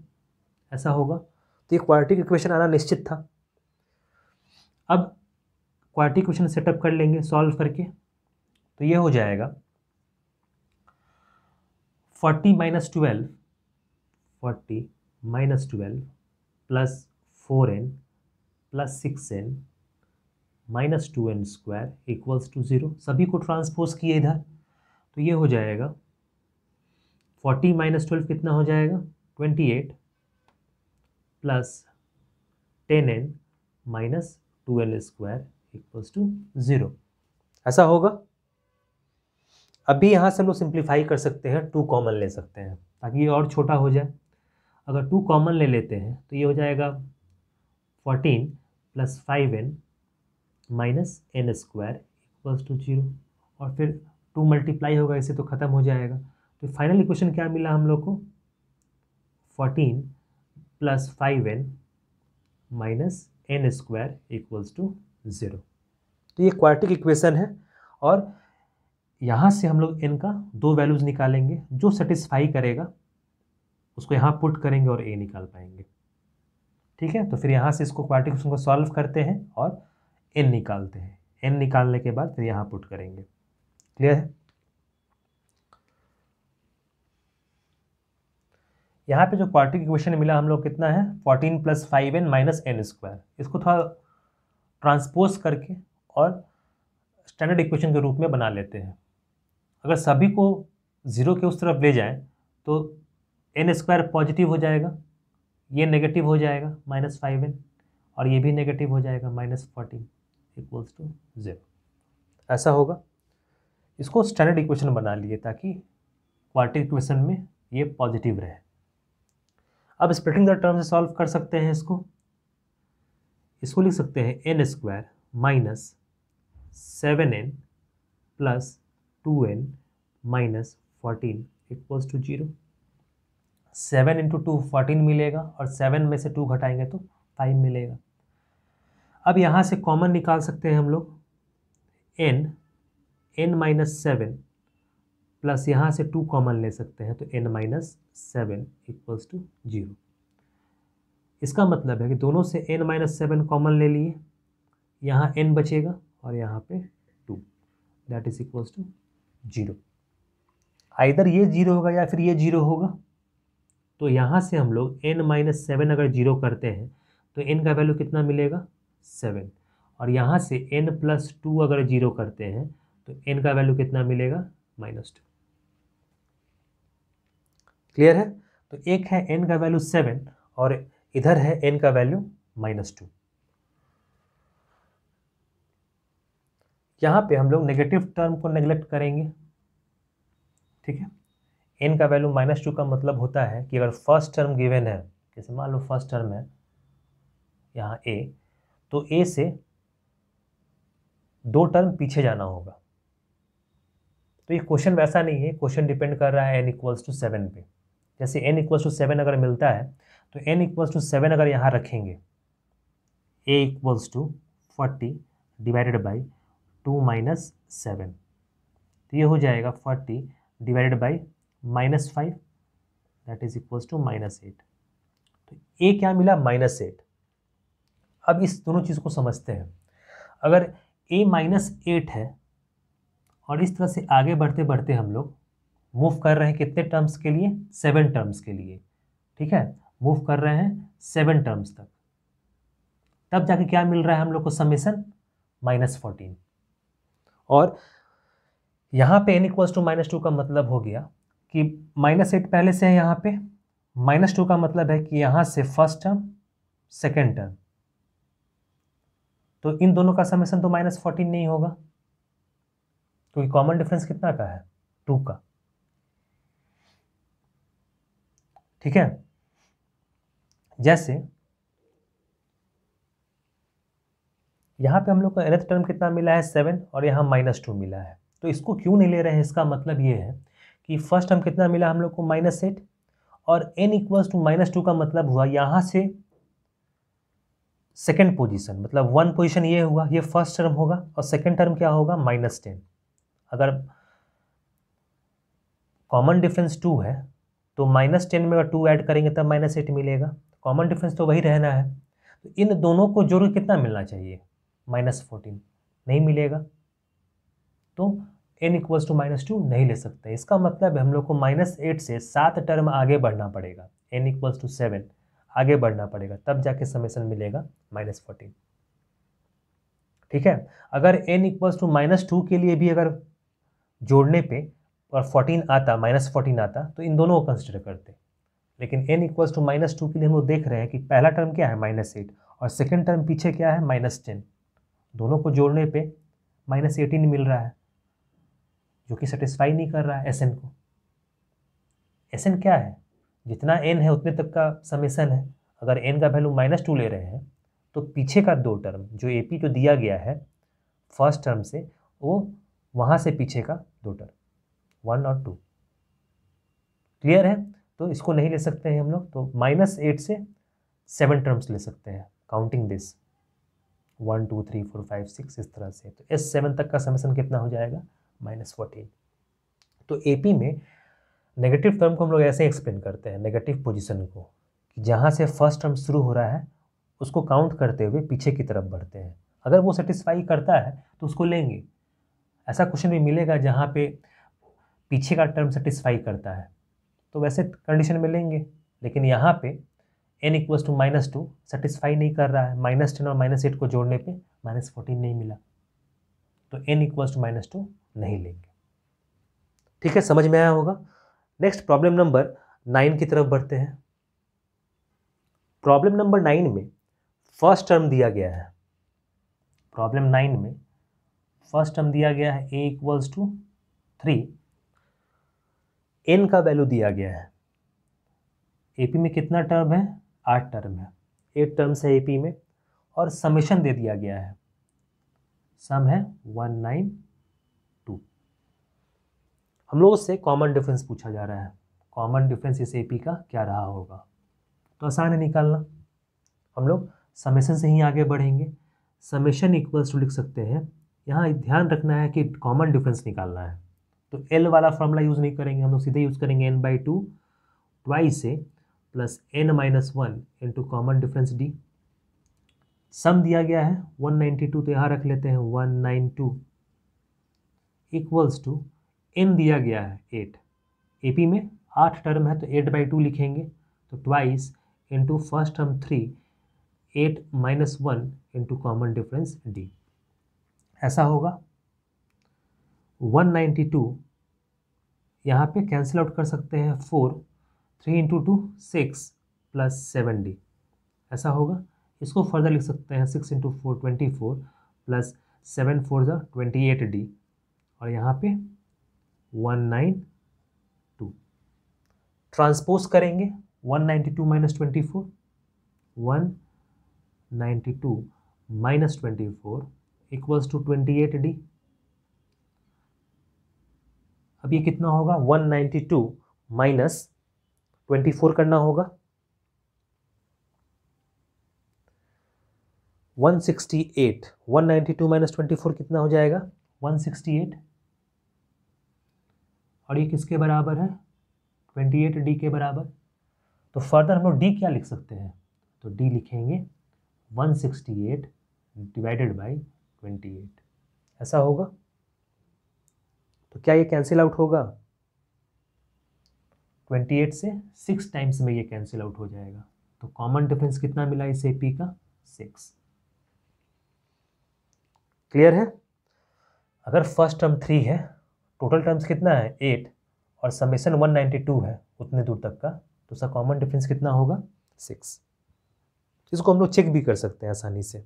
ऐसा होगा। तो ये क्वाड्रेटिक इक्वेशन आना निश्चित था। अब क्वाड्रेटिक इक्वेशन सेटअप कर लेंगे सॉल्व करके। तो ये हो जाएगा 40 minus 12 plus 4n plus 6n minus 2n square equals to 0। सभी को ट्रांसपोज किए इधर, तो ये हो जाएगा 40 माइनस 12 कितना हो जाएगा 28 plus 10n minus 2n square equals to 0। ऐसा होगा। अभी यहाँ से हम लोग सिंप्लीफाई कर सकते हैं, 2 कॉमन ले सकते हैं ताकि ये और छोटा हो जाए। अगर 2 कॉमन ले लेते हैं तो ये हो जाएगा 14 plus 5n minus n square equals to 0। और फिर 2 मल्टीप्लाई होगा इससे तो ख़त्म हो जाएगा। तो फाइनल इक्वेशन क्या मिला हम लोग को 14 plus 5n minus n square equals to 0। तो ये क्वाड्रेटिक इक्वेशन है और यहाँ से हम लोग n का 2 वैल्यूज़ निकालेंगे, जो सेटिस्फाई करेगा उसको यहाँ पुट करेंगे और a निकाल पाएंगे। ठीक है, तो फिर यहाँ से इसको क्वाड्रेटिक इक्वेशन को सॉल्व करते हैं और n निकालते हैं। n निकालने के बाद फिर यहाँ पुट करेंगे। क्लियर है? यहाँ पे जो क्वाड्रेटिक इक्वेशन मिला हम लोग कितना है 14 plus 5n minus n square. इसको थोड़ा ट्रांसपोज करके और स्टैंडर्ड इक्वेशन के रूप में बना लेते हैं। अगर सभी को 0 के उस तरफ ले जाएं तो n स्क्वायर पॉजिटिव हो जाएगा, ये नेगेटिव हो जाएगा माइनस 5n, और ये भी नेगेटिव हो जाएगा माइनस 14 इक्वल्स टू 0। ऐसा होगा। इसको स्टैंडर्ड इक्वेशन बना लिए ताकि क्वाड्रेटिक इक्वेशन में ये पॉजिटिव रहे। अब स्प्लिटिंग द टर्म से सॉल्व कर सकते हैं इसको लिख सकते हैं n square minus 7n plus 2n minus 14 equals to 0। 7 इंटू 2 14 मिलेगा और 7 में से 2 घटाएंगे तो 5 मिलेगा। अब यहाँ से कॉमन निकाल सकते हैं हम लोग n माइनस 7 प्लस यहाँ से 2 कॉमन ले सकते हैं तो n माइनस 7 इक्वल्स टू 0। इसका मतलब है कि दोनों से n माइनस 7 कॉमन ले लिए, यहाँ n बचेगा और यहाँ पे 2, that is equals to 0। Either ये 0 होगा या फिर ये 0 होगा। तो यहाँ से हम लोग n माइनस 7 अगर 0 करते हैं तो n का वैल्यू कितना मिलेगा 7, और यहाँ से n प्लस 2 अगर 0 करते हैं तो n का वैल्यू कितना मिलेगा -2। क्लियर है? तो एक है n का वैल्यू 7 और इधर है n का वैल्यू -2। यहाँ पे हम लोग नेगेटिव टर्म को नेग्लेक्ट करेंगे। ठीक है, n का वैल्यू -2 का मतलब होता है कि अगर फर्स्ट टर्म गिवन है, जैसे मान लो फर्स्ट टर्म है यहाँ a, तो a से 2 टर्म पीछे जाना होगा। तो ये क्वेश्चन वैसा नहीं है, क्वेश्चन डिपेंड कर रहा है n इक्वल्स टू 7 पे। जैसे n इक्वल्स टू 7 अगर मिलता है तो n इक्वल्स टू 7 अगर यहाँ रखेंगे, a equals to 40 divided by 2 minus 7, तो ये हो जाएगा 40 divided by -5, that is equals to -8। तो a क्या मिला -8। अब इस दोनों चीज़ को समझते हैं। अगर a -8 है और इस तरह से आगे बढ़ते बढ़ते हम लोग मूव कर रहे हैं कितने टर्म्स के लिए 7 टर्म्स के लिए। ठीक है, मूव कर रहे हैं 7 टर्म्स तक, तब जाके क्या मिल रहा है हम लोग को समेसन -14। और यहाँ पे n इक्वल्स टू -2 का मतलब हो गया कि -8 पहले से है यहाँ पे, -2 का मतलब है कि यहाँ से फर्स्ट टर्म सेकेंड टर्म, तो इन दोनों का समेसन तो -14 नहीं होगा क्योंकि कॉमन डिफरेंस कितना का है 2 का। ठीक है, जैसे यहाँ पे हम लोग को nth टर्म कितना मिला है 7 और यहाँ -2 मिला है। तो इसको क्यों नहीं ले रहे हैं, इसका मतलब ये है कि फर्स्ट टर्म कितना मिला हम लोग को -8 और n इक्वल्स टू -2 का मतलब हुआ यहाँ से सेकेंड पोजीशन, मतलब 1 पोजीशन ये हुआ, ये फर्स्ट टर्म होगा और सेकेंड टर्म क्या होगा -10। अगर कॉमन डिफरेंस 2 है तो -10 में अगर 2 ऐड करेंगे तब -8 मिलेगा। कॉमन डिफरेंस तो वही रहना है, तो इन दोनों को जोड़ कितना मिलना चाहिए -14, नहीं मिलेगा, तो n इक्वल्स टू -2 नहीं ले सकते। इसका मतलब है हम लोग को -8 से 7 टर्म आगे बढ़ना पड़ेगा, n इक्वल्स टू 7 आगे बढ़ना पड़ेगा, तब जाके समेशन मिलेगा -14। ठीक है, अगर n इक्वल्स टू -2 के लिए भी अगर जोड़ने पे और 14 आता, -14 आता तो इन दोनों को कंसिडर करते, लेकिन n इक्वल्स टू -2 के लिए हम लोग देख रहे हैं कि पहला टर्म क्या है -8 और सेकेंड टर्म पीछे क्या है -10, दोनों को जोड़ने पे -18 मिल रहा है, जो कि सेटिस्फाई नहीं कर रहा है एस एन को। एस एन क्या है, जितना n है उतने तक का समेशन है। अगर n का वैल्यू -2 ले रहे हैं तो पीछे का दो टर्म जो ए पी जो दिया गया है फर्स्ट टर्म से, वो वहाँ से पीछे का दो टर्म 1 और 2। क्लियर है, तो इसको नहीं ले सकते हैं हम लोग, तो -8 से 7 टर्म्स ले सकते हैं, काउंटिंग दिस 1 2 3 4 5 6 इस तरह से। तो S7 तक का समेशन कितना हो जाएगा -14। तो AP में नेगेटिव टर्म को हम लोग ऐसे एक्सप्लेन करते हैं, नेगेटिव पोजीशन को, कि जहाँ से फर्स्ट टर्म शुरू हो रहा है उसको काउंट करते हुए पीछे की तरफ बढ़ते हैं। अगर वो सेटिस्फाई करता है तो उसको लेंगे। ऐसा क्वेश्चन भी मिलेगा जहाँ पे पीछे का टर्म सेटिस्फाई करता है तो वैसे कंडीशन में लेंगे, लेकिन यहाँ पे n इक्वल्स टू -2 सेटिस्फाई नहीं कर रहा है, -10 और -8 को जोड़ने पे -14 नहीं मिला, तो n इक्वल्स टू -2 नहीं लेंगे। ठीक है, समझ में आया होगा। नेक्स्ट प्रॉब्लम नंबर 9 की तरफ बढ़ते हैं। प्रॉब्लम नंबर 9 में फर्स्ट टर्म दिया गया है, प्रॉब्लम 9 में फर्स्ट टर्म दिया गया है a इक्वल्स टू 3, n का वैल्यू दिया गया है। AP में कितना टर्म है, 8 टर्म है, 8 टर्म्स है AP में, और समेशन दे दिया गया है, सम है 192। हम लोग उससे कॉमन डिफरेंस पूछा जा रहा है, कॉमन डिफरेंस इस AP का क्या रहा होगा, तो आसान है निकालना। हम लोग समेशन से ही आगे बढ़ेंगे। समेशन इक्वल्स टू लिख सकते हैं, यहाँ ध्यान रखना है कि कॉमन डिफरेंस निकालना है, तो L वाला फॉर्मूला यूज़ नहीं करेंगे, हम लोग सीधे यूज़ करेंगे n/2 ट्वाइस से plus n-1 into common difference d। सम दिया गया है 192, तो यहाँ रख लेते हैं 192 इक्वल्स टू n दिया गया है 8। AP में 8 टर्म है तो 8/2 लिखेंगे, तो twice into first term 3, 8-1 into common difference d, ऐसा होगा। 192 यहाँ पे कैंसिल आउट कर सकते हैं 4, 3 इंटू 2 6 प्लस 7d, ऐसा होगा। इसको फर्दर लिख सकते हैं 6 इंटू 4 24 प्लस 7 4 28d, और यहाँ पे 192 ट्रांसपोज करेंगे 192 minus 24, 192 minus 24 equals to 28d। अब ये कितना होगा, 192 माइनस 24 करना होगा, 168, 192 माइनस 24 कितना हो जाएगा 168, और ये किसके बराबर है 28d के बराबर। तो फर्दर हम लोग d क्या लिख सकते हैं, तो d लिखेंगे 168 डिवाइडेड बाई 28, ऐसा होगा। तो क्या ये कैंसिल आउट होगा, 28 से 6 टाइम्स में ये कैंसिल आउट हो जाएगा, तो कॉमन डिफरेंस कितना मिला इस AP का 6। क्लियर है। अगर फर्स्ट टर्म 3 है, टोटल टर्म्स कितना है 8 और समेशन 192 है उतने दूर तक का, तो उसका कॉमन डिफरेंस कितना होगा 6। इसको हम लोग चेक भी कर सकते हैं आसानी से,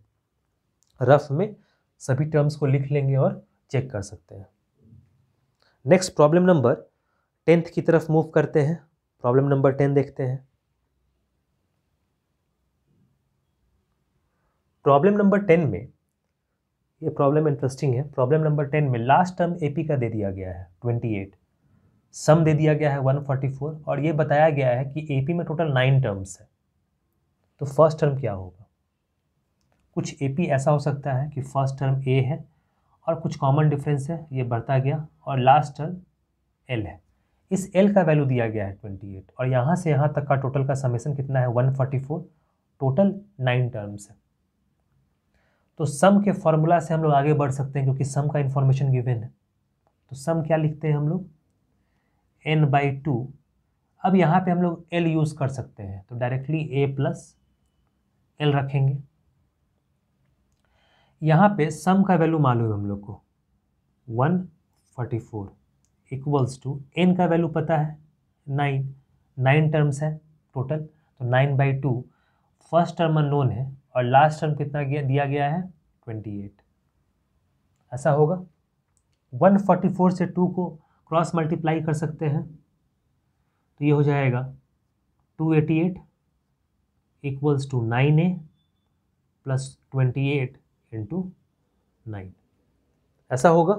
रफ में सभी टर्म्स को लिख लेंगे और चेक कर सकते हैं। नेक्स्ट प्रॉब्लम नंबर 10 की तरफ मूव करते हैं। प्रॉब्लम नंबर 10 देखते हैं। प्रॉब्लम नंबर 10 में ये प्रॉब्लम इंटरेस्टिंग है। प्रॉब्लम नंबर 10 में लास्ट टर्म एपी का दे दिया गया है 28, सम दे दिया गया है 144 और ये बताया गया है कि एपी में टोटल 9 टर्म्स है। तो फर्स्ट टर्म क्या होगा? कुछ एपी ऐसा हो सकता है कि फर्स्ट टर्म ए है और कुछ कॉमन डिफरेंस है, ये बढ़ता गया और लास्ट टर्म एल है। इस एल का वैल्यू दिया गया है 28 और यहाँ से यहाँ तक का टोटल का समेशन कितना है 144, टोटल 9 टर्म्स है। तो सम के फॉर्मूला से हम लोग आगे बढ़ सकते हैं क्योंकि सम का इंफॉर्मेशन गिवन है। तो सम क्या लिखते हैं हम लोग? n/2। अब यहाँ पे हम लोग l यूज़ कर सकते हैं तो डायरेक्टली a + l रखेंगे। यहाँ पे सम का वैल्यू मालूम है हम लोग को 144 इक्वल्स टू n का वैल्यू पता है 9 टर्म्स है टोटल, तो 9/2 फर्स्ट टर्म अननोन है और लास्ट टर्म कितना दिया गया है 28। ऐसा होगा 144 से 2 को क्रॉस मल्टीप्लाई कर सकते हैं तो ये हो जाएगा 288 इक्वल्स टू 9a + 28 × 9। ऐसा होगा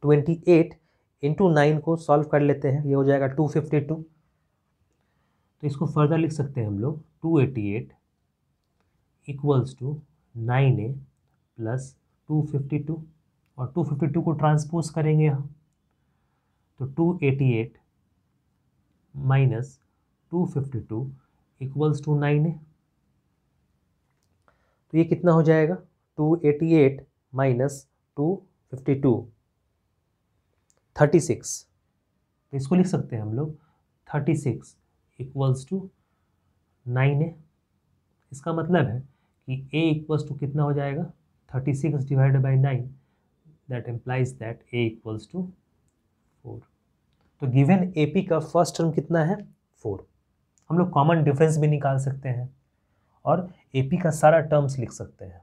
28 × 9 को सॉल्व कर लेते हैं, ये हो जाएगा 252। तो इसको फर्दर लिख सकते हैं हम लोग 288 इक्वल्स टू 9a + 252 और 252 को ट्रांसपोज करेंगे यहाँ तो 288 - 252 इक्वल्स टू 9a। तो ये कितना हो जाएगा 288 - 252 36। तो इसको लिख सकते हैं हम लोग 36 इक्वल्स टू 9a। इसका मतलब है कि a इक्वल्स टू कितना हो जाएगा 36 divided by 9, that implies that a equals to 4। तो गिवन एपी का फर्स्ट टर्म कितना है 4। हम लोग कॉमन डिफरेंस भी निकाल सकते हैं और एपी का सारा टर्म्स लिख सकते हैं।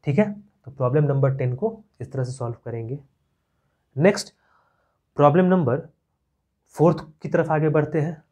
ठीक है, तो प्रॉब्लम नंबर 10 को इस तरह से सॉल्व करेंगे। नेक्स्ट प्रॉब्लम नंबर 4 की तरफ आगे बढ़ते हैं।